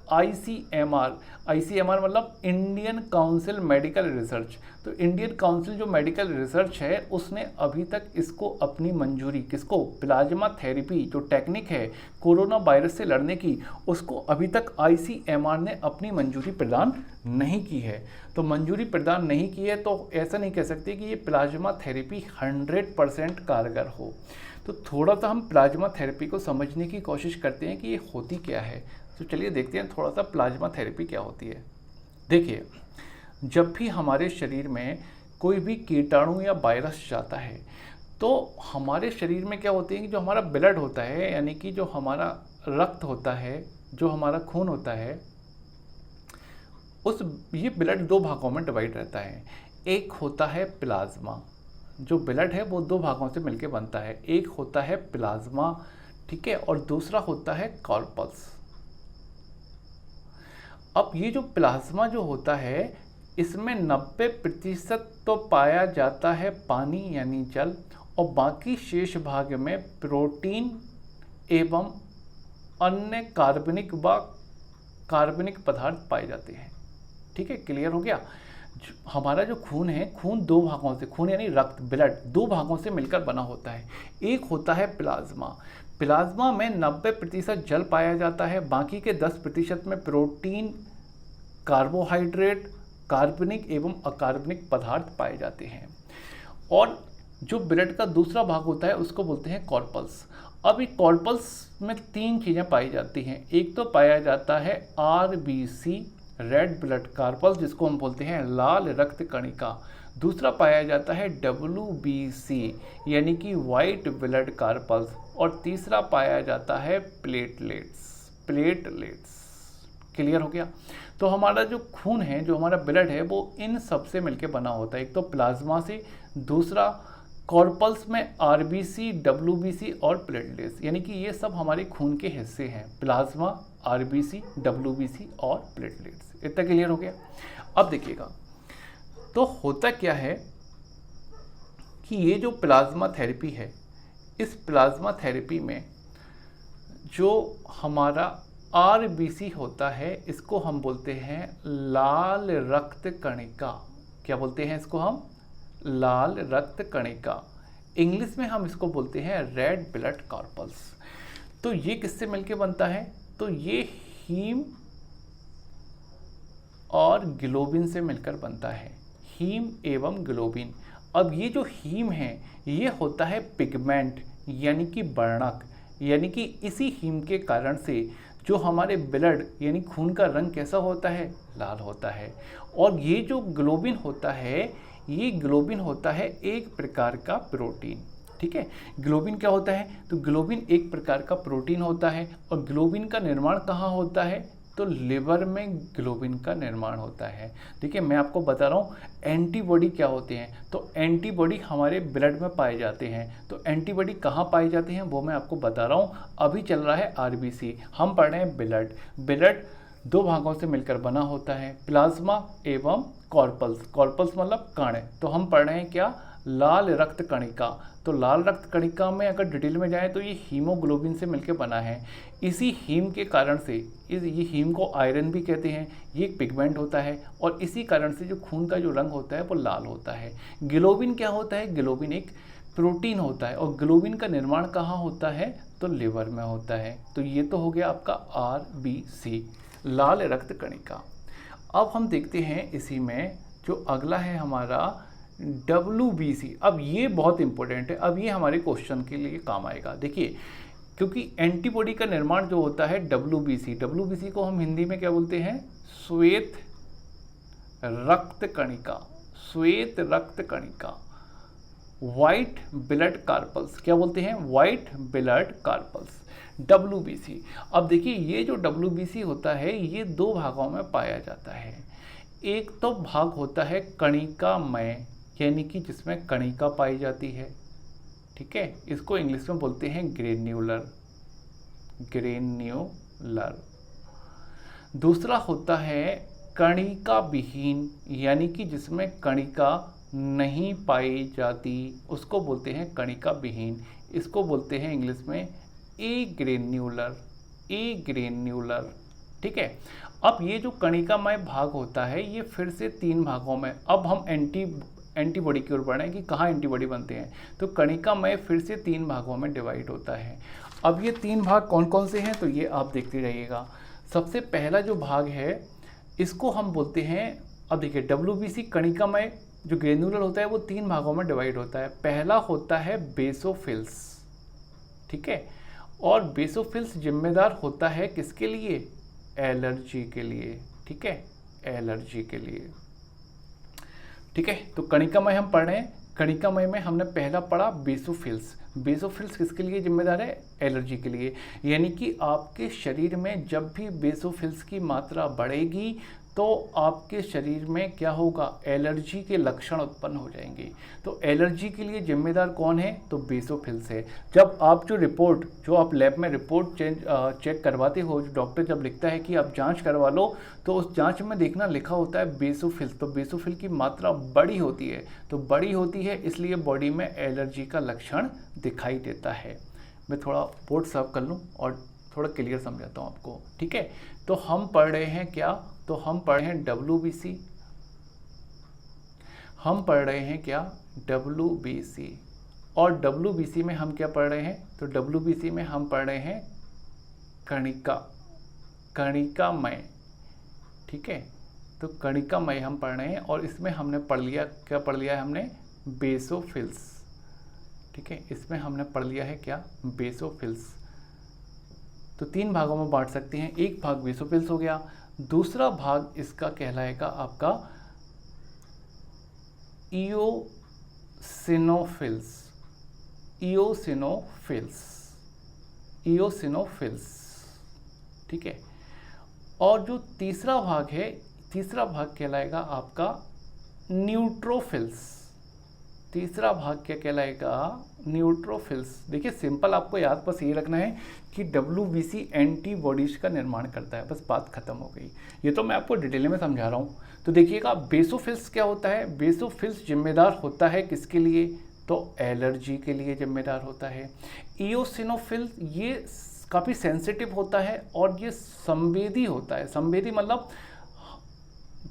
ICMR मतलब इंडियन काउंसिल मेडिकल रिसर्च, तो इंडियन काउंसिल जो मेडिकल रिसर्च है उसने अभी तक इसको अपनी मंजूरी, किसको? प्लाज्मा थेरेपी जो टेक्निक है कोरोना वायरस से लड़ने की, उसको अभी तक ICMR ने अपनी मंजूरी प्रदान नहीं की है। तो मंजूरी प्रदान नहीं की है तो ऐसा नहीं कह सकते कि ये प्लाज्मा थेरेपी 100% कारगर हो। तो थोड़ा सा हम प्लाज्मा थेरेपी को समझने की कोशिश करते हैं कि ये होती क्या है। तो चलिए देखते हैं थोड़ा सा प्लाज्मा थेरेपी क्या होती है। देखिए, जब भी हमारे शरीर में कोई भी कीटाणु या वायरस जाता है तो हमारे शरीर में क्या होती है कि जो हमारा ब्लड होता है, यानी कि जो हमारा रक्त होता है, जो हमारा खून होता है, ये ब्लड दो भागों में डिवाइड रहता है। एक होता है प्लाज्मा, जो ब्लड है वो दो भागों से मिलकर बनता है। एक होता है प्लाज्मा, ठीक है, और दूसरा होता है कॉर्पस। अब ये जो प्लाज्मा जो होता है, इसमें 90% तो पाया जाता है पानी यानी जल, और बाकी शेष भाग में प्रोटीन एवं अन्य कार्बनिक पदार्थ पाए जाते हैं। ठीक है, क्लियर हो गया। हमारा जो खून है, खून दो भागों से, खून यानी रक्त, ब्लड, दो भागों से मिलकर बना होता है। एक होता है प्लाज्मा। प्लाज्मा में 90% जल पाया जाता है, बाकी के 10% में प्रोटीन, कार्बोहाइड्रेट, कार्बनिक एवं अकार्बनिक पदार्थ पाए जाते हैं। और जो ब्लड का दूसरा भाग होता है उसको बोलते हैं कॉर्पस। अब ये कॉर्पस में 3 चीज़ें पाई जाती हैं। एक तो पाया जाता है RBC, रेड ब्लड कॉर्पस, जिसको हम बोलते हैं लाल रक्त कणिका। दूसरा पाया जाता है WBC यानी कि वाइट ब्लड कॉर्पस, और तीसरा पाया जाता है प्लेटलेट्स। क्लियर हो गया। तो हमारा जो खून है, जो हमारा ब्लड है, वो इन सब से मिलके बना होता है। एक तो प्लाज्मा से, दूसरा कॉर्पल्स में RBC, WBC और प्लेटलेट्स, यानी कि ये सब हमारे खून के हिस्से हैं। प्लाज्मा, RBC, WBC और प्लेटलेट्स। इतना क्लियर हो गया। अब देखिएगा, तो होता क्या है कि ये जो प्लाज्मा थेरेपी है, इस प्लाज्मा थेरेपी में जो हमारा RBC होता है, इसको हम बोलते हैं लाल रक्त कणिका। क्या बोलते हैं इसको हम? लाल रक्त कणिका। इंग्लिश में हम इसको बोलते हैं रेड ब्लड कॉर्पल्स। तो ये किससे मिलके बनता है? तो ये हीम और ग्लोबिन से मिलकर बनता है, हीम एवं ग्लोबिन। अब ये जो हीम है, ये होता है पिगमेंट यानी कि वर्णक, यानी कि इसी हीम के कारण से जो हमारे ब्लड यानी खून का रंग कैसा होता है? लाल होता है। और ये जो ग्लोबिन होता है, ये ग्लोबिन होता है एक प्रकार का प्रोटीन। ठीक है, ग्लोबिन क्या होता है? तो ग्लोबिन एक प्रकार का प्रोटीन होता है। और ग्लोबिन का निर्माण कहाँ होता है? तो लिवर में ग्लोबिन का निर्माण होता है। देखिए मैं आपको बता रहा हूँ एंटीबॉडी क्या होते हैं। तो एंटीबॉडी हमारे ब्लड में पाए जाते हैं। तो एंटीबॉडी कहाँ पाए जाते हैं वो मैं आपको बता रहा हूँ। अभी चल रहा है आरबीसी, हम पढ़ रहे हैं ब्लड। ब्लड दो भागों से मिलकर बना होता है, प्लाज्मा एवं कॉर्पल्स। कॉर्पल्स मतलब कण। तो हम पढ़ रहे हैं क्या, लाल रक्त कणिका। तो लाल रक्त कणिका में अगर डिटेल में जाए तो ये हीमोग्लोबिन से मिलकर बना है। इसी हीम के कारण से ये हीम को आयरन भी कहते हैं, ये एक पिगमेंट होता है और इसी कारण से जो खून का जो रंग होता है वो लाल होता है। ग्लोबिन क्या होता है, ग्लोबिन एक प्रोटीन होता है और ग्लोबिन का निर्माण कहाँ होता है, तो लिवर में होता है। तो ये तो हो गया आपका आरबीसी, लाल रक्त कणिका। अब हम देखते हैं इसी में जो अगला है हमारा WBC। अब ये बहुत इंपॉर्टेंट है, अब ये हमारे क्वेश्चन के लिए काम आएगा। देखिए क्योंकि एंटीबॉडी का निर्माण जो होता है WBC को हम हिंदी में क्या बोलते हैं, श्वेत रक्त कणिका। श्वेत रक्त कणिका, व्हाइट ब्लड कार्पल्स, क्या बोलते हैं, व्हाइट ब्लड कार्पल्स, WBC। अब देखिए ये जो WBC होता है ये दो भागों में पाया जाता है। एक तो भाग होता है कणिकामय, यानी कि जिसमें कणिका पाई जाती है, ठीक है, इसको इंग्लिश में बोलते हैं ग्रेन्यूलर। ग्रेन्यूलर। दूसरा होता है कणिका विहीन, यानी कि जिसमें कणिका नहीं पाई जाती, उसको बोलते हैं कणिका विहीन। इसको बोलते हैं इंग्लिश में एग्रेन्यूलर। एग्रेन्यूलर, ठीक है। अब ये जो कणिकामय भाग होता है ये फिर से तीन भागों में, अब हम एंटीबॉडी की ओर बढ़ रहे हैं कि कहाँ एंटीबॉडी बनते हैं। तो कणिकामय फिर से तीन भागों में डिवाइड होता है। अब ये तीन भाग कौन कौन से हैं, तो ये आप देखते रहिएगा। सबसे पहला जो भाग है इसको हम बोलते हैं, अब देखिए WBC कणिकामय जो ग्रेन्युलर होता है वो तीन भागों में डिवाइड होता है। पहला होता है बेसोफिल्स, ठीक है, और बेसोफिल्स जिम्मेदार होता है किसके लिए, एलर्जी के लिए, ठीक है, एलर्जी के लिए, ठीक है। तो कणिकामय हम पढ़ रहे हैं, कणिकामय में हमने पहला पढ़ा बेसोफिल्स। बेसोफिल्स किसके लिए जिम्मेदार है, एलर्जी के लिए। यानी कि आपके शरीर में जब भी बेसोफिल्स की मात्रा बढ़ेगी तो आपके शरीर में क्या होगा, एलर्जी के लक्षण उत्पन्न हो जाएंगे। तो एलर्जी के लिए जिम्मेदार कौन है, तो बेसोफिल्स है। जब आप जो आप लैब में रिपोर्ट चेक करवाते हो, जो डॉक्टर जब लिखता है कि आप जांच करवा लो, तो उस जांच में देखना लिखा होता है बेसोफिल्स। तो बेसोफिल की मात्रा बड़ी होती है, तो बड़ी होती है इसलिए बॉडी में एलर्जी का लक्षण दिखाई देता है। मैं थोड़ा बोर्ड साफ कर लूँ और थोड़ा क्लियर समझाता हूँ आपको, ठीक है। तो हम पढ़ रहे हैं क्या, तो हम पढ़ रहे हैं WBC, हम पढ़ रहे हैं क्या, WBC। और WBC में हम क्या पढ़ रहे हैं, तो WBC में हम पढ़ रहे हैं कणिका, कणिकामय, ठीक है। तो कणिकामय हम पढ़ रहे हैं और इसमें हमने पढ़ लिया, क्या पढ़ लिया है हमने, बेसोफिल्स, ठीक है। इसमें हमने पढ़ लिया है क्या, बेसोफिल्स। तो तीन भागों में बांट सकते हैं, एक भाग बेसोफिल्स हो गया, दूसरा भाग इसका कहलाएगा आपका इओसिनोफिल्स। इओसिनोफिल्स, इओसिनोफिल्स, ठीक है। और जो तीसरा भाग है, तीसरा भाग कहलाएगा आपका न्यूट्रोफिल्स। तीसरा भाग क्या कहलाएगा, न्यूट्रोफिल्स। देखिए सिंपल आपको याद बस ये रखना है कि WBC एंटीबॉडीज का निर्माण करता है, बस बात खत्म हो गई। ये तो मैं आपको डिटेल में समझा रहा हूँ। तो देखिएगा बेसोफिल्स क्या होता है, बेसोफिल्स जिम्मेदार होता है किसके लिए, तो एलर्जी के लिए जिम्मेदार होता है। इओसिनोफिल ये काफ़ी सेंसिटिव होता है और ये संवेदी होता है। संवेदी मतलब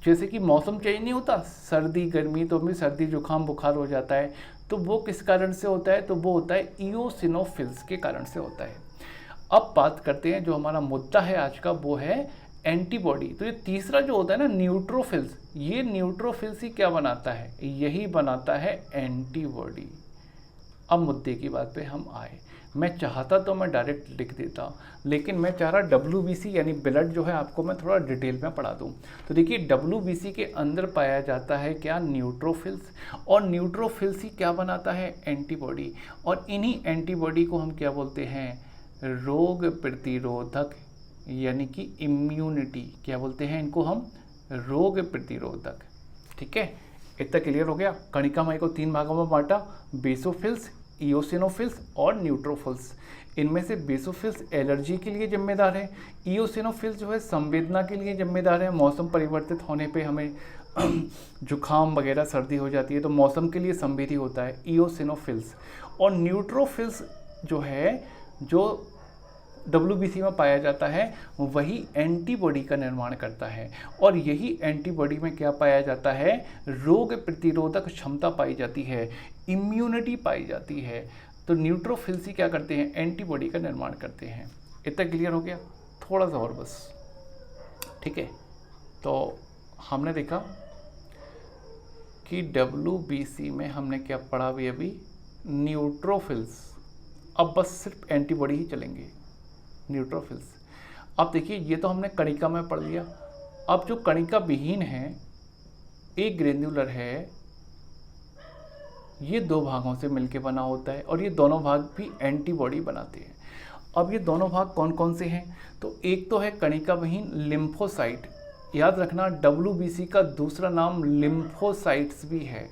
जैसे कि मौसम चेंज नहीं होता, सर्दी गर्मी, तो हमें सर्दी जुकाम बुखार हो जाता है, तो वो किस कारण से होता है, तो वो होता है इओसिनोफिल्स के कारण से होता है। अब बात करते हैं जो हमारा मुद्दा है आज का, वो है एंटीबॉडी। तो ये तीसरा जो होता है ना न्यूट्रोफिल्स, ये न्यूट्रोफिल्स ही क्या बनाता है, यही बनाता है एंटीबॉडी। अब मुद्दे की बात पे हम आए। मैं चाहता तो मैं डायरेक्ट लिख देता, लेकिन मैं चाह रहा WBC यानी ब्लड जो है आपको मैं थोड़ा डिटेल में पढ़ा दूं। तो देखिए WBC के अंदर पाया जाता है क्या, न्यूट्रोफिल्स, और न्यूट्रोफिल्स ही क्या बनाता है, एंटीबॉडी। और इन्हीं एंटीबॉडी को हम क्या बोलते हैं, रोग प्रतिरोधक यानी कि इम्यूनिटी, क्या बोलते हैं इनको हम, रोग प्रतिरोधक। ठीक है, इतना क्लियर हो गया। कणिकामय को 3 भागों में बांटा, बेसोफिल्स, इओसिनोफिल्स और न्यूट्रोफिल्स। इनमें से बेसोफिल्स एलर्जी के लिए जिम्मेदार है, इओसिनोफिल्स जो है संवेदना के लिए जिम्मेदार है। मौसम परिवर्तित होने पे हमें जुखाम वगैरह सर्दी हो जाती है तो मौसम के लिए संवेदी होता है इओसिनोफिल्स। और न्यूट्रोफिल्स जो है, जो WBC में पाया जाता है, वही एंटीबॉडी का निर्माण करता है। और यही एंटीबॉडी में क्या पाया जाता है, रोग प्रतिरोधक क्षमता पाई जाती है, इम्यूनिटी पाई जाती है। तो न्यूट्रोफिल्स ही क्या करते हैं, एंटीबॉडी का निर्माण करते हैं। इतना क्लियर हो गया, थोड़ा सा और बस। ठीक है, तो हमने देखा कि WBC में हमने क्या पढ़ा अभी, न्यूट्रोफिल्स। अब बस सिर्फ एंटीबॉडी ही चलेंगे, न्यूट्रोफिल्स। अब देखिए, ये तो हमने कणिका में पढ़ लिया। अब जो कणिका विहीन है, एक ग्रेन्युलर है, ये 2 भागों से मिलकर बना होता है और ये दोनों भाग भी एंटीबॉडी बनाते हैं। अब ये दोनों भाग कौन कौन से हैं, तो एक तो है कणिका विहीन लिम्फोसाइट। याद रखना, WBC का दूसरा नाम लिम्फोसाइट्स भी है,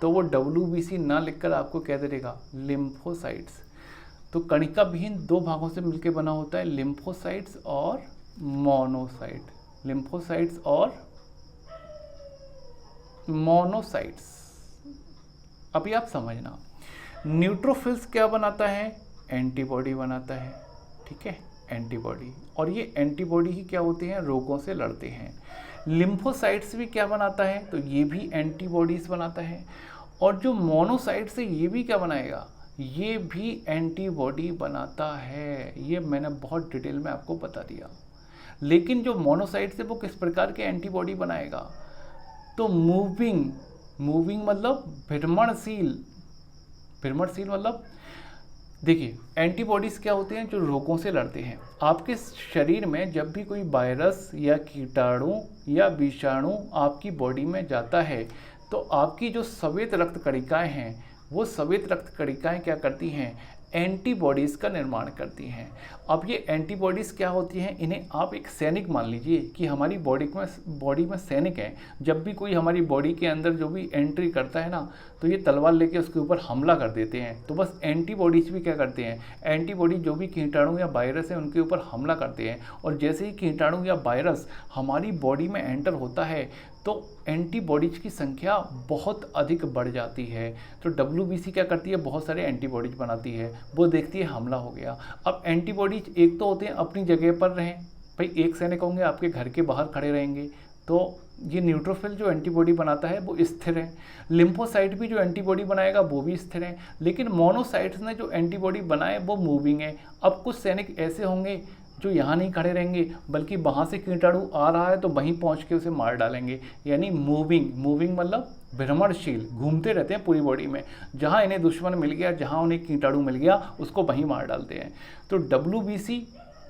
तो वो WBC ना लिखकर आपको कह देगा लिम्फोसाइट्स। तो कणिका विहीन 2 भागों से मिलकर बना होता है, लिम्फोसाइट्स और मोनोसाइट। लिम्फोसाइट्स और मोनोसाइट्स। अभी आप समझना, न्यूट्रोफिल्स क्या बनाता है, एंटीबॉडी बनाता है। ठीक है, एंटीबॉडी। और ये एंटीबॉडी ही क्या होते हैं, रोगों से लड़ते हैं। लिम्फोसाइट्स भी क्या बनाता है, तो ये भी एंटीबॉडीज बनाता है। और जो मोनोसाइट्स है, ये भी क्या बनाएगा, ये भी एंटीबॉडी बनाता है। ये मैंने बहुत डिटेल में आपको बता दिया। लेकिन जो मोनोसाइट्स है वो किस प्रकार के एंटीबॉडी बनाएगा, तो मूविंग मतलब भ्रमणशील। भ्रमणशील मतलब देखिए, एंटीबॉडीज़ क्या होते हैं, जो रोगों से लड़ते हैं। आपके शरीर में जब भी कोई वायरस या कीटाणु या विषाणु आपकी बॉडी में जाता है, तो आपकी जो श्वेत रक्त कणिकाएँ हैं, वो श्वेत रक्त कणिकाएँ क्या करती हैं, एंटीबॉडीज़ का निर्माण करती हैं। अब ये एंटीबॉडीज़ क्या होती हैं, इन्हें आप एक सैनिक मान लीजिए कि हमारी बॉडी में सैनिक हैं। जब भी कोई हमारी बॉडी के अंदर जो भी एंट्री करता है ना, तो ये तलवार लेके उसके ऊपर हमला कर देते हैं। तो बस एंटीबॉडीज़ भी क्या करते हैं, एंटीबॉडी जो भी कीटाणु या वायरस है उनके ऊपर हमला करते हैं। और जैसे ही कीटाणु या वायरस हमारी बॉडी में एंटर होता है, तो एंटीबॉडीज़ की संख्या बहुत अधिक बढ़ जाती है। तो WBC क्या करती है, बहुत सारे एंटीबॉडीज बनाती है। वो देखती है हमला हो गया। अब एंटीबॉडीज एक तो होते हैं अपनी जगह पर रहें, भाई एक सैनिक होंगे आपके घर के बाहर खड़े रहेंगे, तो ये न्यूट्रोफिल जो एंटीबॉडी बनाता है वो स्थिर है। लिम्फोसाइट भी जो एंटीबॉडी बनाएगा वो भी स्थिर है। लेकिन मोनोसाइट्स ने जो एंटीबॉडी बनाए वो मूविंग है। अब कुछ सैनिक ऐसे होंगे जो यहाँ नहीं खड़े रहेंगे, बल्कि वहाँ से कीटाणु आ रहा है तो वहीं पहुँच के उसे मार डालेंगे। यानी मूविंग मतलब भ्रमणशील, घूमते रहते हैं पूरी बॉडी में। जहाँ इन्हें दुश्मन मिल गया, जहाँ उन्हें कीटाणु मिल गया, उसको वहीं मार डालते हैं। तो WBC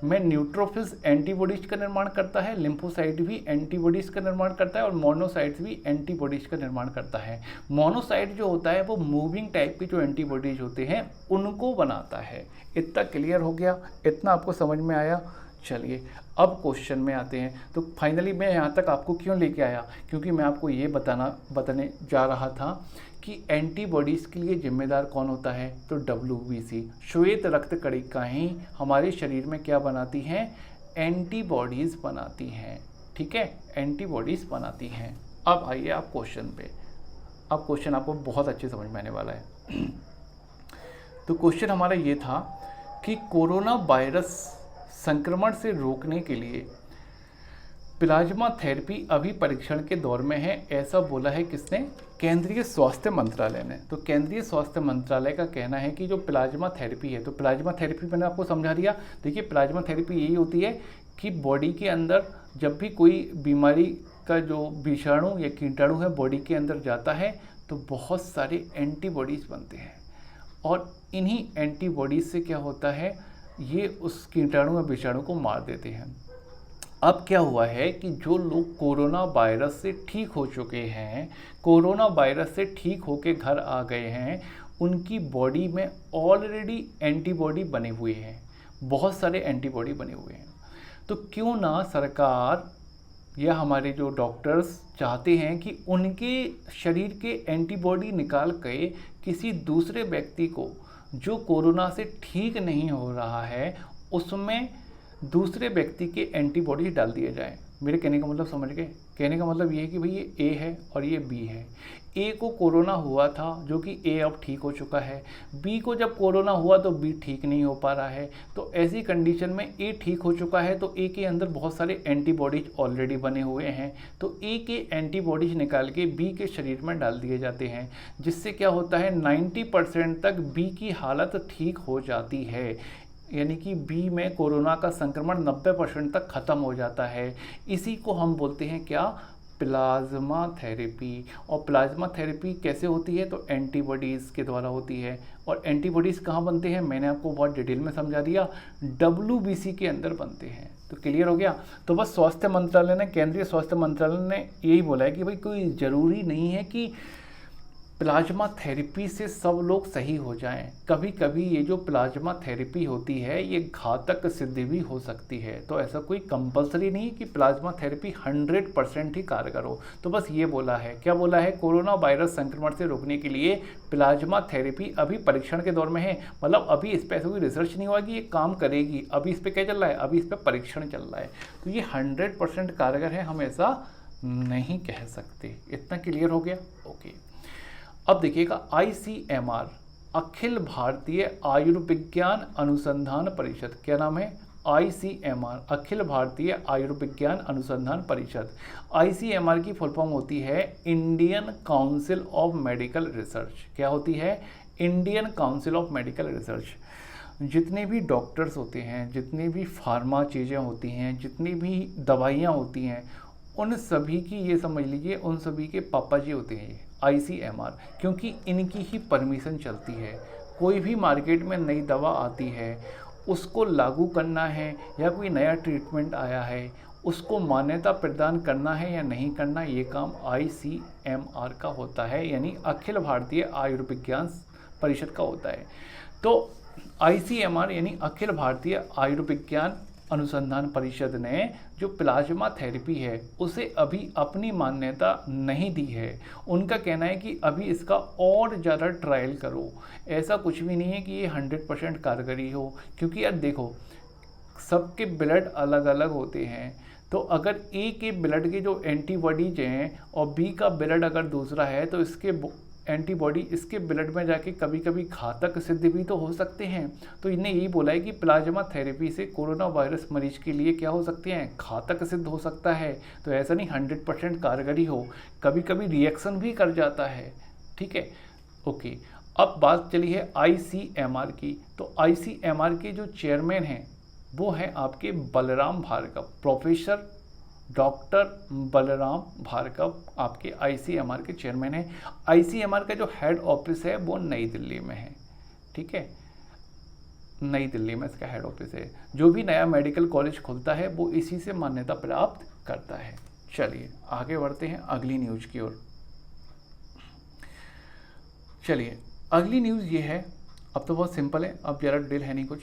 में न्यूट्रोफिल्स एंटीबॉडीज का निर्माण करता है, लिम्फोसाइट भी एंटीबॉडीज का निर्माण करता है और मोनोसाइट्स भी एंटीबॉडीज का निर्माण करता है। मोनोसाइट जो होता है वो मूविंग टाइप के जो एंटीबॉडीज होते हैं उनको बनाता है। इतना क्लियर हो गया, इतना आपको समझ में आया। चलिए अब क्वेश्चन में आते हैं। तो फाइनली मैं यहाँ तक आपको क्यों लेके आया, क्योंकि मैं आपको ये बताने जा रहा था कि एंटीबॉडीज़ के लिए जिम्मेदार कौन होता है, तो WBC। श्वेत रक्त कणिकाएं हमारे शरीर में क्या बनाती हैं, एंटीबॉडीज़ बनाती हैं। ठीक है, एंटीबॉडीज़ बनाती हैं। अब आइए आप क्वेश्चन पे। अब क्वेश्चन आपको बहुत अच्छे समझ में आने वाला है। तो क्वेश्चन हमारा ये था कि कोरोना वायरस संक्रमण से रोकने के लिए प्लाज्मा थेरेपी अभी परीक्षण के दौर में है, ऐसा बोला है किसने, केंद्रीय स्वास्थ्य मंत्रालय ने। तो केंद्रीय स्वास्थ्य मंत्रालय का कहना है कि जो प्लाज्मा थेरेपी है, तो प्लाज्मा थेरेपी मैंने आपको समझा दिया। देखिए, प्लाज्मा थेरेपी यही होती है कि बॉडी के अंदर जब भी कोई बीमारी का जो विषाणु या कीटाणु है बॉडी के अंदर जाता है, तो बहुत सारे एंटीबॉडीज़ बनते हैं और इन्हीं एंटीबॉडीज़ से क्या होता है, ये उस कीटाणु या विषाणु को मार देते हैं। अब क्या हुआ है कि जो लोग कोरोना वायरस से ठीक हो चुके हैं, कोरोना वायरस से ठीक होके घर आ गए हैं, उनकी बॉडी में ऑलरेडी एंटीबॉडी बने हुए हैं, बहुत सारे एंटीबॉडी बने हुए हैं। तो क्यों ना सरकार या हमारे जो डॉक्टर्स चाहते हैं कि उनके शरीर के एंटीबॉडी निकाल के किसी दूसरे व्यक्ति को जो कोरोना से ठीक नहीं हो रहा है उसमें दूसरे व्यक्ति के एंटीबॉडी डाल दिए जाए। मेरे कहने का मतलब समझ गए? कहने का मतलब ये है कि भाई ये ए है और ये बी है। ए को कोरोना हुआ था जो कि ए अब ठीक हो चुका है, बी को जब कोरोना हुआ तो बी ठीक नहीं हो पा रहा है। तो ऐसी कंडीशन में ए ठीक हो चुका है तो ए के अंदर बहुत सारे एंटीबॉडीज ऑलरेडी बने हुए हैं, तो ए के एंटीबॉडीज निकाल के बी के शरीर में डाल दिए जाते हैं, जिससे क्या होता है 90% तक बी की हालत ठीक हो जाती है। यानी कि बी में कोरोना का संक्रमण 90% तक ख़त्म हो जाता है। इसी को हम बोलते हैं क्या? Plasma therapy. और प्लाज्मा थेरेपी कैसे होती है? तो एंटीबॉडीज़ के द्वारा होती है। और एंटीबॉडीज़ कहाँ बनते हैं? मैंने आपको बहुत डिटेल में समझा दिया, WBC के अंदर बनते हैं। तो क्लियर हो गया? तो बस स्वास्थ्य मंत्रालय ने, केंद्रीय स्वास्थ्य मंत्रालय ने यही बोला है कि भाई कोई ज़रूरी नहीं है कि प्लाज्मा थेरेपी से सब लोग सही हो जाएं। कभी कभी ये जो प्लाज्मा थेरेपी होती है ये घातक सिद्ध भी हो सकती है। तो ऐसा कोई कंपलसरी नहीं कि प्लाज्मा थेरेपी 100% ही कारगर हो। तो बस ये बोला है, क्या बोला है? कोरोना वायरस संक्रमण से रोकने के लिए प्लाज्मा थेरेपी अभी परीक्षण के दौर में है। मतलब अभी इस पर ऐसा कोई रिसर्च नहीं हुआ कि ये काम करेगी। अभी इस पर क्या चल रहा है? अभी इस पर परीक्षण चल रहा है। तो ये 100% कारगर है, हम ऐसा नहीं कह सकते। इतना क्लियर हो गया? ओके। अब देखिएगा, ICMR, अखिल भारतीय आयुर्विज्ञान अनुसंधान परिषद। क्या नाम है? ICMR, अखिल भारतीय आयुर्विज्ञान अनुसंधान परिषद। ICMR की फुल फॉर्म होती है Indian council of medical research. क्या होती है? Indian council of medical research. जितने भी डॉक्टर्स होते हैं, जितनी भी फार्मा चीज़ें होती हैं, जितनी भी दवाइयाँ होती हैं, उन सभी की, ये समझ लीजिए, उन सभी के पापा जी होते हैं ये ICMR, क्योंकि इनकी ही परमिशन चलती है। कोई भी मार्केट में नई दवा आती है, उसको लागू करना है या कोई नया ट्रीटमेंट आया है, उसको मान्यता प्रदान करना है या नहीं करना, ये काम ICMR का होता है, यानी अखिल भारतीय आयुर्विज्ञान परिषद का होता है। तो ICMR यानी अखिल भारतीय आयुर्विज्ञान अनुसंधान परिषद ने जो प्लाज्मा थेरेपी है उसे अभी अपनी मान्यता नहीं दी है। उनका कहना है कि अभी इसका और ज़्यादा ट्रायल करो। ऐसा कुछ भी नहीं है कि ये 100% कारगरी हो, क्योंकि यार देखो, सबके ब्लड अलग अलग होते हैं। तो अगर ए के ब्लड के जो एंटीबॉडीज हैं और बी का ब्लड अगर दूसरा है तो इसके एंटीबॉडी इसके ब्लड में जाके कभी कभी घातक सिद्ध भी तो हो सकते हैं। तो इन्हें यही बोला है कि प्लाज्मा थेरेपी से कोरोना वायरस मरीज के लिए क्या हो सकते हैं? घातक सिद्ध हो सकता है। तो ऐसा नहीं 100% कारगरी हो, कभी कभी रिएक्शन भी कर जाता है। ठीक है, ओके। अब बात चली है ICMR की। तो ICMR के जो चेयरमैन हैं वो हैं आपके बलराम भार्गव, प्रोफेसर डॉक्टर बलराम भार्गव आपके ICMR के चेयरमैन हैं। ICMR का जो हेड ऑफिस है वो नई दिल्ली में है। ठीक है, नई दिल्ली में इसका हेड ऑफिस है। जो भी नया मेडिकल कॉलेज खुलता है वो इसी से मान्यता प्राप्त करता है। चलिए आगे बढ़ते हैं अगली न्यूज की ओर। चलिए अगली न्यूज़ ये है, अब तो बहुत सिंपल है, अब ज़रा डिटेल है नहीं कुछ।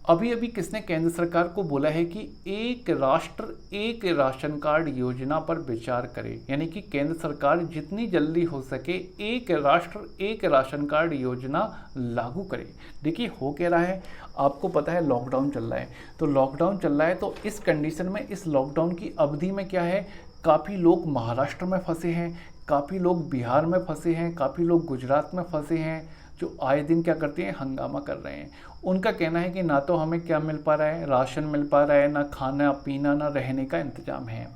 अभी अभी किसने केंद्र सरकार को बोला है कि एक राष्ट्र एक राशन कार्ड योजना पर विचार करे, यानी कि केंद्र सरकार जितनी जल्दी हो सके एक राष्ट्र एक राशन कार्ड योजना लागू करे। देखिए हो क्या रहा है, आपको पता है लॉकडाउन चल रहा है। तो लॉकडाउन चल रहा है तो इस कंडीशन में, इस लॉकडाउन की अवधि में क्या है, काफ़ी लोग महाराष्ट्र में फंसे हैं, काफ़ी लोग बिहार में फंसे हैं, काफ़ी लोग गुजरात में फंसे हैं, जो आए दिन क्या करते हैं, हंगामा कर रहे हैं। उनका कहना है कि ना तो हमें क्या मिल पा रहा है, राशन मिल पा रहा है, ना खाना पीना, ना रहने का इंतजाम है।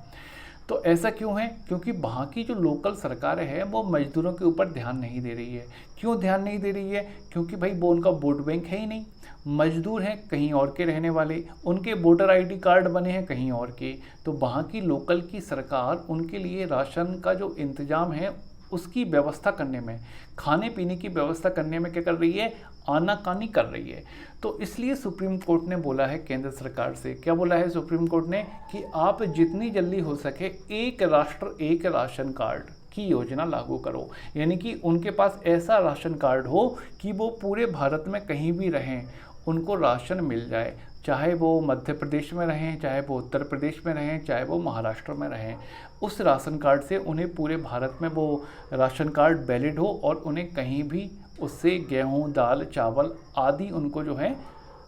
तो ऐसा क्यों है? क्योंकि वहाँ की जो लोकल सरकार है वो मजदूरों के ऊपर ध्यान नहीं दे रही है। क्यों ध्यान नहीं दे रही है? क्योंकि भाई वो उनका वोट बैंक है ही नहीं। मजदूर हैं कहीं और के रहने वाले, उनके वोटर आईडी कार्ड बने हैं कहीं और के। तो वहाँ की लोकल की सरकार उनके लिए राशन का जो इंतजाम है उसकी व्यवस्था करने में, खाने पीने की व्यवस्था करने में क्या कर रही है, आनाकानी कर रही है। तो इसलिए सुप्रीम कोर्ट ने बोला है केंद्र सरकार से, क्या बोला है सुप्रीम कोर्ट ने, कि आप जितनी जल्दी हो सके एक राष्ट्र एक राशन कार्ड की योजना लागू करो। यानी कि उनके पास ऐसा राशन कार्ड हो कि वो पूरे भारत में कहीं भी रहें उनको राशन मिल जाए। चाहे वो मध्य प्रदेश में रहें, चाहे वो उत्तर प्रदेश में रहें, चाहे वो महाराष्ट्र में रहें, उस राशन कार्ड से उन्हें पूरे भारत में वो राशन कार्ड वैलिड हो और उन्हें कहीं भी उससे गेहूँ, दाल, चावल आदि उनको जो है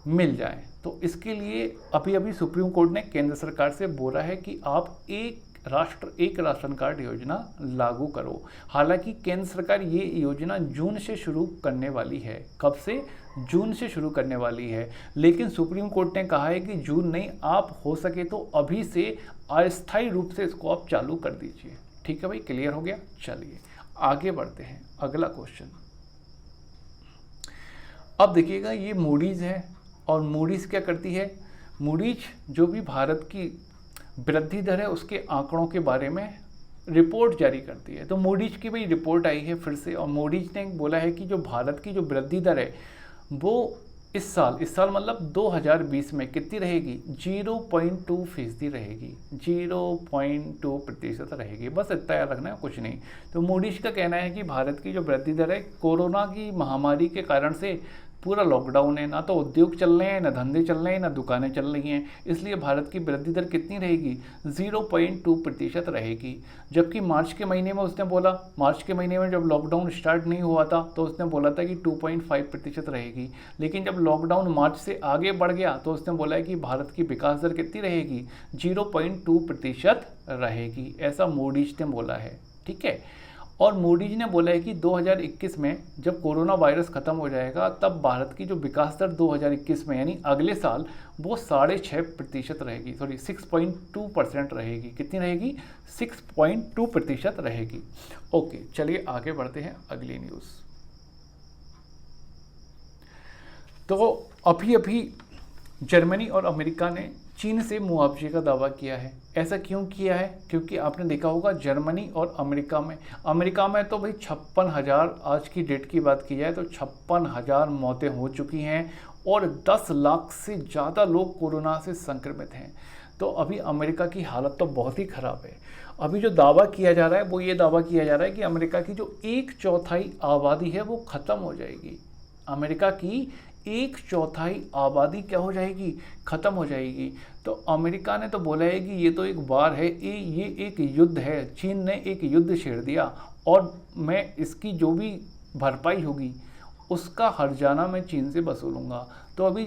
मिल जाए। तो इसके लिए अभी अभी सुप्रीम कोर्ट ने केंद्र सरकार से बोला है कि आप एक राष्ट्र एक राशन कार्ड योजना लागू करो। हालांकि केंद्र सरकार ये योजना जून से शुरू करने वाली है। कब से? जून से शुरू करने वाली है। लेकिन सुप्रीम कोर्ट ने कहा है कि जून नहीं, आप हो सके तो अभी से अस्थायी रूप से इसको आप चालू कर दीजिए। ठीक है भाई, क्लियर हो गया? चलिए आगे बढ़ते हैं। अगला क्वेश्चन, अब देखिएगा, ये मूडीज है और मूडीज क्या करती है? मूडीज जो भी भारत की वृद्धि दर है उसके आंकड़ों के बारे में रिपोर्ट जारी करती है। तो मूडीज की भाई रिपोर्ट आई है फिर से, और मूडीज ने बोला है कि जो भारत की जो वृद्धि दर है वो इस साल मतलब 2020 में कितनी रहेगी? 0.2% रहेगी, 0.2% रहेगी। बस इतना याद रखना है, कुछ नहीं। तो मूडीज का कहना है कि भारत की जो वृद्धि दर है, कोरोना की महामारी के कारण से पूरा लॉकडाउन है, ना तो उद्योग चल रहे हैं, ना धंधे चल रहे हैं, ना दुकानें चल रही हैं, इसलिए भारत की वृद्धि दर कितनी रहेगी? 0.2% रहेगी। जबकि मार्च के महीने में उसने बोला, मार्च के महीने में जब लॉकडाउन स्टार्ट नहीं हुआ था तो उसने बोला था कि 2.5% रहेगी। लेकिन जब लॉकडाउन मार्च से आगे बढ़ गया तो उसने बोला है कि भारत की विकास दर कितनी रहेगी? 0.2% रहेगी, ऐसा मूडीज ने बोला है। ठीक है, और मूडीज ने बोला है कि 2021 में जब कोरोना वायरस खत्म हो जाएगा तब भारत की जो विकास दर 2021 में यानी अगले साल वो 6.5% रहेगी, सॉरी 6.2% रहेगी। कितनी रहेगी? 6.2% रहेगी। ओके, चलिए आगे बढ़ते हैं अगली न्यूज़। तो अभी जर्मनी और अमेरिका ने चीन से मुआवजे का दावा किया है। ऐसा क्यों किया है? क्योंकि आपने देखा होगा जर्मनी और अमेरिका में तो भाई 56,000, आज की डेट की बात की जाए तो 56,000 मौतें हो चुकी हैं और 10 लाख से ज़्यादा लोग कोरोना से संक्रमित हैं। तो अभी अमेरिका की हालत तो बहुत ही ख़राब है। अभी जो दावा किया जा रहा है वो ये दावा किया जा रहा है कि अमेरिका की जो 1/4 आबादी है वो ख़त्म हो जाएगी। अमेरिका की 1/4 आबादी क्या हो जाएगी? ख़त्म हो जाएगी। तो अमेरिका ने तो बोला है कि ये तो एक वार है, ये एक युद्ध है, चीन ने एक युद्ध छेड़ दिया और मैं इसकी जो भी भरपाई होगी उसका हर्जाना मैं चीन से वसूलूंगा। तो अभी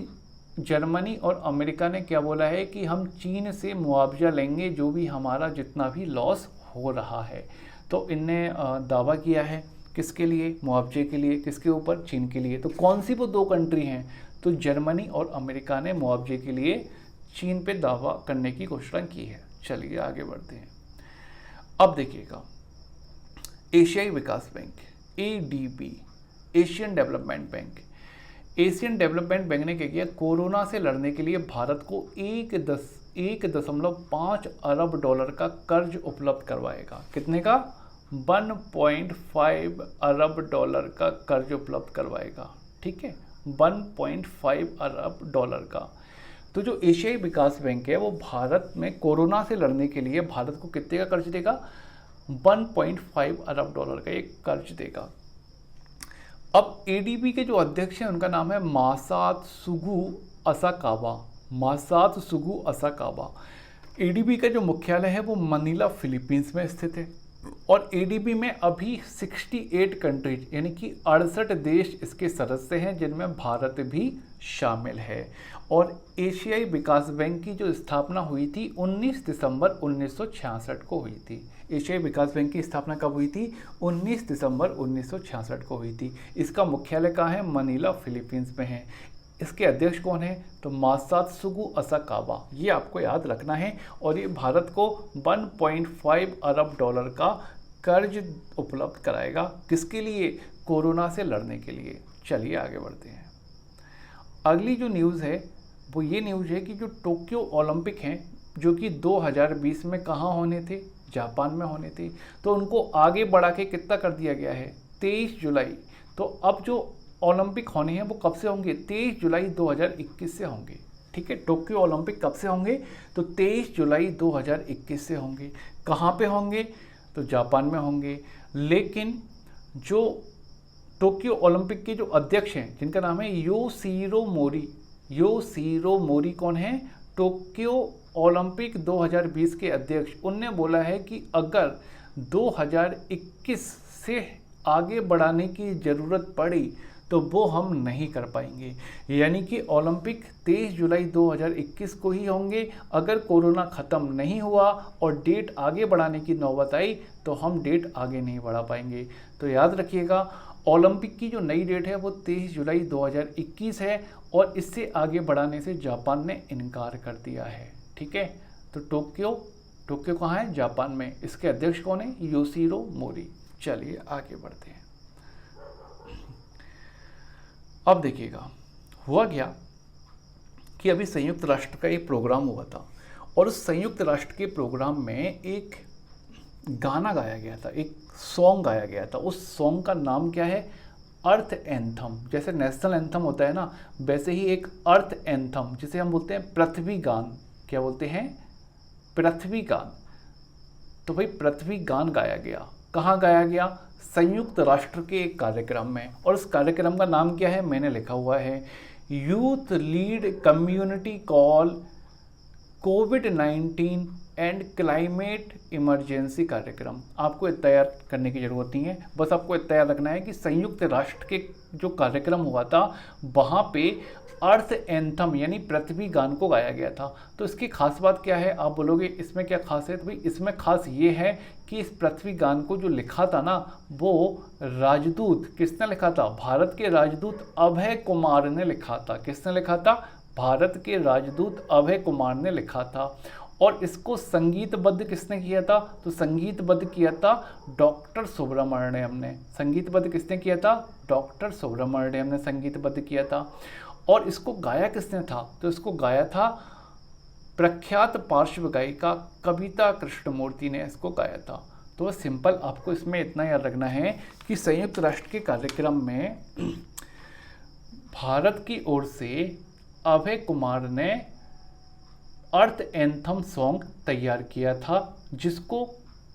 जर्मनी और अमेरिका ने क्या बोला है कि हम चीन से मुआवजा लेंगे जो भी हमारा जितना भी लॉस हो रहा है। तो इनने दावा किया है किसके लिए? मुआवजे के लिए। किसके ऊपर? चीन के लिए। तो कौन सी वो दो कंट्री हैं? तो जर्मनी और अमेरिका ने मुआवजे के लिए चीन पे दावा करने की घोषणा की है। चलिए आगे बढ़ते हैं। अब देखिएगा, एशियाई विकास bank ADB, Asian development bank, Asian development bank ने क्या किया? कोरोना से लड़ने के लिए भारत को 1.5 अरब डॉलर का कर्ज उपलब्ध करवाएगा। कितने का? 1.5 अरब डॉलर का कर्ज उपलब्ध करवाएगा। ठीक है, 1.5 अरब डॉलर का। तो जो एशियाई विकास बैंक है वो भारत में कोरोना से लड़ने के लिए भारत को कितने का कर्ज देगा? 1.5 अरब डॉलर का एक कर्ज देगा। अब ADB के जो अध्यक्ष हैं उनका नाम है मासात्सुगु असाकावा। ADB का जो मुख्यालय है वो मनीला फिलीपींस में स्थित है और ADB में अभी 68 कंट्रीज यानी कि 68 देश इसके सदस्य हैं, जिनमें भारत भी शामिल है। और एशियाई विकास बैंक की जो स्थापना हुई थी 19 दिसंबर 1966 को हुई थी। एशियाई विकास बैंक की स्थापना कब हुई थी? 19 दिसंबर 1966 को हुई थी। इसका मुख्यालय कहाँ है? मनीला फिलीपींस में है। इसके अध्यक्ष कौन है? तो मासात्सुगु असाकावा, ये आपको याद रखना है। और ये भारत को 1.5 अरब डॉलर का कर्ज उपलब्ध कराएगा। किसके लिए? कोरोना से लड़ने के लिए। चलिए आगे बढ़ते हैं। अगली जो न्यूज़ है वो ये न्यूज़ है कि जो टोक्यो ओलंपिक हैं जो कि 2020 में कहाँ होने थे? जापान में होने थे। तो उनको आगे बढ़ा के कितना कर दिया गया है? 23 जुलाई। तो अब जो ओलंपिक होने हैं वो कब से होंगे? 23 जुलाई 2021 से होंगे। ठीक है, टोक्यो ओलंपिक कब से होंगे? तो 23 जुलाई 2021 से होंगे। कहाँ पे होंगे? तो जापान में होंगे। लेकिन जो टोक्यो ओलंपिक के जो अध्यक्ष हैं जिनका नाम है योशिरो मोरी, योशिरो मोरी कौन है? टोक्यो ओलंपिक 2020 के अध्यक्ष। उनने बोला है कि अगर 2021 से आगे बढ़ाने की ज़रूरत पड़ी तो वो हम नहीं कर पाएंगे। यानी कि ओलंपिक 23 जुलाई 2021 को ही होंगे। अगर कोरोना ख़त्म नहीं हुआ और डेट आगे बढ़ाने की नौबत आई तो हम डेट आगे नहीं बढ़ा पाएंगे। तो याद रखिएगा, ओलंपिक की जो नई डेट है वो 23 जुलाई 2021 है और इससे आगे बढ़ाने से जापान ने इनकार कर दिया है। ठीक है, तो टोक्यो कहाँ है? जापान में। इसके अध्यक्ष कौन है? Yoshiro Mori. चलिए आगे बढ़ते हैं। अब देखिएगा हुआ क्या कि अभी संयुक्त राष्ट्र का एक प्रोग्राम हुआ था और उस संयुक्त राष्ट्र के प्रोग्राम में एक गाना गाया गया था, एक सॉन्ग गाया गया था। उस सॉन्ग का नाम क्या है? अर्थ एंथम। जैसे नेशनल एंथम होता है ना, वैसे ही एक अर्थ एंथम, जिसे हम बोलते हैं पृथ्वी गान। क्या बोलते हैं? पृथ्वी गान। तो भाई पृथ्वी गान गाया गया। कहाँ गाया गया? संयुक्त राष्ट्र के एक कार्यक्रम में। और उस कार्यक्रम का नाम क्या है? मैंने लिखा हुआ है, youth lead community call covid and climate emergency कार्यक्रम। आपको तैयार करने की ज़रूरत नहीं है, बस आपको तैयार रखना है कि संयुक्त राष्ट्र के जो कार्यक्रम हुआ था वहाँ पे अर्थ एंथम यानी पृथ्वी गान को गाया गया था। तो इसकी खास बात क्या है? आप बोलोगे इसमें क्या खास है? तो भाई इसमें खास ये है कि इस पृथ्वी गान को जो लिखा था ना, वो राजदूत, किसने लिखा था? भारत के राजदूत अभय कुमार ने लिखा था। किसने लिखा था? भारत के राजदूत अभय कुमार ने लिखा था। और इसको संगीतबद्ध किसने किया था? तो संगीतबद्ध किया था डॉक्टर सुब्रमण्यम ने। संगीतबद्ध किसने किया था? डॉक्टर सुब्रमण्यम ने संगीतबद्ध किया था। और इसको गाया किसने था? तो इसको गाया था प्रख्यात पार्श्व गायिका कविता कृष्णमूर्ति ने इसको गाया था। तो सिंपल आपको इसमें इतना याद रखना है कि संयुक्त राष्ट्र के कार्यक्रम में भारत की ओर से अभय कुमार ने अर्थ एंथम सॉन्ग तैयार किया था जिसको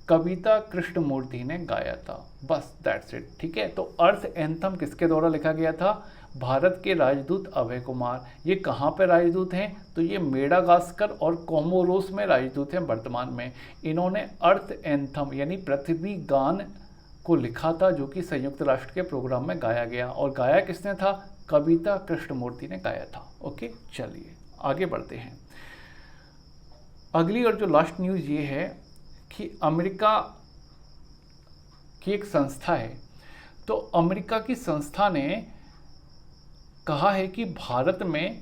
कविता कृष्णमूर्ति ने गाया था। बस दैट्स इट। ठीक है, तो अर्थ एंथम किसके द्वारा लिखा गया था? भारत के राजदूत अभय कुमार। ये कहाँ पे राजदूत हैं? तो ये मेडागास्कर और कोमोरोस में राजदूत हैं वर्तमान में। इन्होंने अर्थ एंथम यानी पृथ्वी गान को लिखा था जो कि संयुक्त राष्ट्र के प्रोग्राम में गाया गया। और गाया किसने था? कविता कृष्णमूर्ति ने गाया था। ओके, चलिए आगे बढ़ते हैं। अगली और जो लास्ट न्यूज़ ये है कि अमेरिका की एक संस्था है, तो अमेरिका की संस्था ने कहा है कि भारत में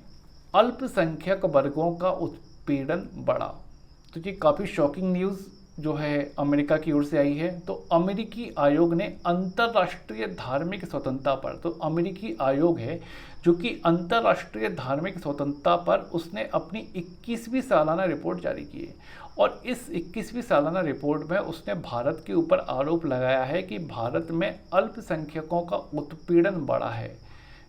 अल्पसंख्यक वर्गों का उत्पीड़न बढ़ा। तो ये काफ़ी शॉकिंग न्यूज़ जो है अमेरिका की ओर से आई है। तो अमेरिकी आयोग ने अंतर्राष्ट्रीय धार्मिक स्वतंत्रता पर, तो अमेरिकी आयोग है जो कि अंतर्राष्ट्रीय धार्मिक स्वतंत्रता पर उसने अपनी 21वीं सालाना रिपोर्ट जारी की है। और इस 21वीं सालाना रिपोर्ट में उसने भारत के ऊपर आरोप लगाया है कि भारत में अल्पसंख्यकों का उत्पीड़न बढ़ा है,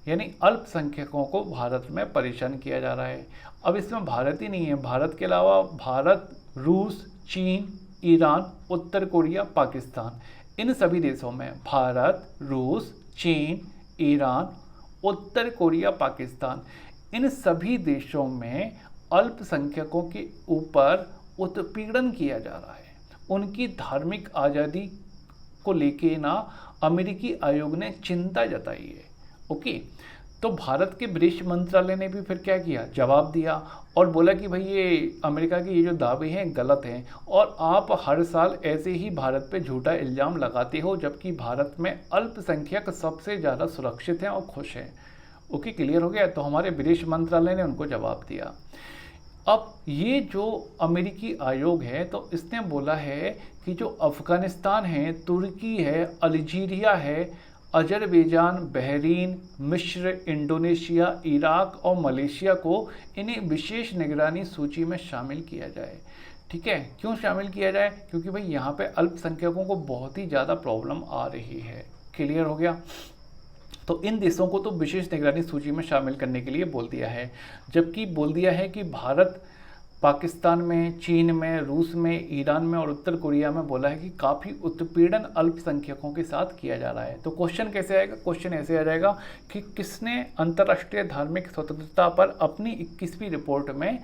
यानी अल्पसंख्यकों को भारत में परेशान किया जा रहा है। अब इसमें भारत ही नहीं है, भारत के अलावा भारत, रूस, चीन, ईरान, उत्तर कोरिया, पाकिस्तान, इन सभी देशों में भारत, रूस, चीन, ईरान, उत्तर कोरिया, पाकिस्तान, इन सभी देशों में अल्पसंख्यकों के ऊपर उत्पीड़न किया जा रहा है। उनकी धार्मिक आज़ादी को लेके ना अमेरिकी आयोग ने चिंता जताई है। ओके, तो भारत के विदेश मंत्रालय ने भी फिर क्या किया? जवाब दिया और बोला कि भाई ये अमेरिका के ये जो दावे हैं गलत हैं और आप हर साल ऐसे ही भारत पे झूठा इल्ज़ाम लगाते हो, जबकि भारत में अल्पसंख्यक सबसे ज़्यादा सुरक्षित हैं और खुश हैं। ओके, क्लियर हो गया? तो हमारे विदेश मंत्रालय ने उनको जवाब दिया। अब ये जो अमेरिकी आयोग है तो इसने बोला है कि जो अफ़गानिस्तान है, तुर्की है, अल्जीरिया है, अजरबैजान, बहरीन, मिस्र, इंडोनेशिया, इराक और मलेशिया को इन्हें विशेष निगरानी सूची में शामिल किया जाए। ठीक है, क्यों शामिल किया जाए? क्योंकि भाई यहाँ पे अल्पसंख्यकों को बहुत ही ज़्यादा प्रॉब्लम आ रही है। क्लियर हो गया? तो इन देशों को तो विशेष निगरानी सूची में शामिल करने के लिए बोल दिया है, जबकि बोल दिया है कि भारत पाकिस्तान में, चीन में, रूस में, ईरान में और उत्तर कोरिया में बोला है कि काफ़ी उत्पीड़न अल्पसंख्यकों के साथ किया जा रहा है। तो क्वेश्चन कैसे आएगा? क्वेश्चन ऐसे आ जाएगा कि किसने अंतर्राष्ट्रीय धार्मिक स्वतंत्रता पर अपनी 21वीं रिपोर्ट में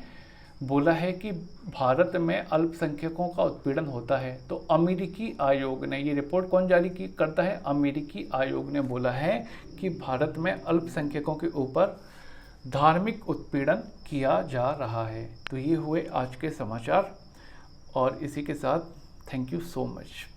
बोला है कि भारत में अल्पसंख्यकों का उत्पीड़न होता है? तो अमेरिकी आयोग ने, ये रिपोर्ट कौन जारी करता है? अमेरिकी आयोग ने बोला है कि भारत में अल्पसंख्यकों के ऊपर धार्मिक उत्पीड़न किया जा रहा है। तो ये हुए आज के समाचार और इसी के साथ थैंक यू सो मच।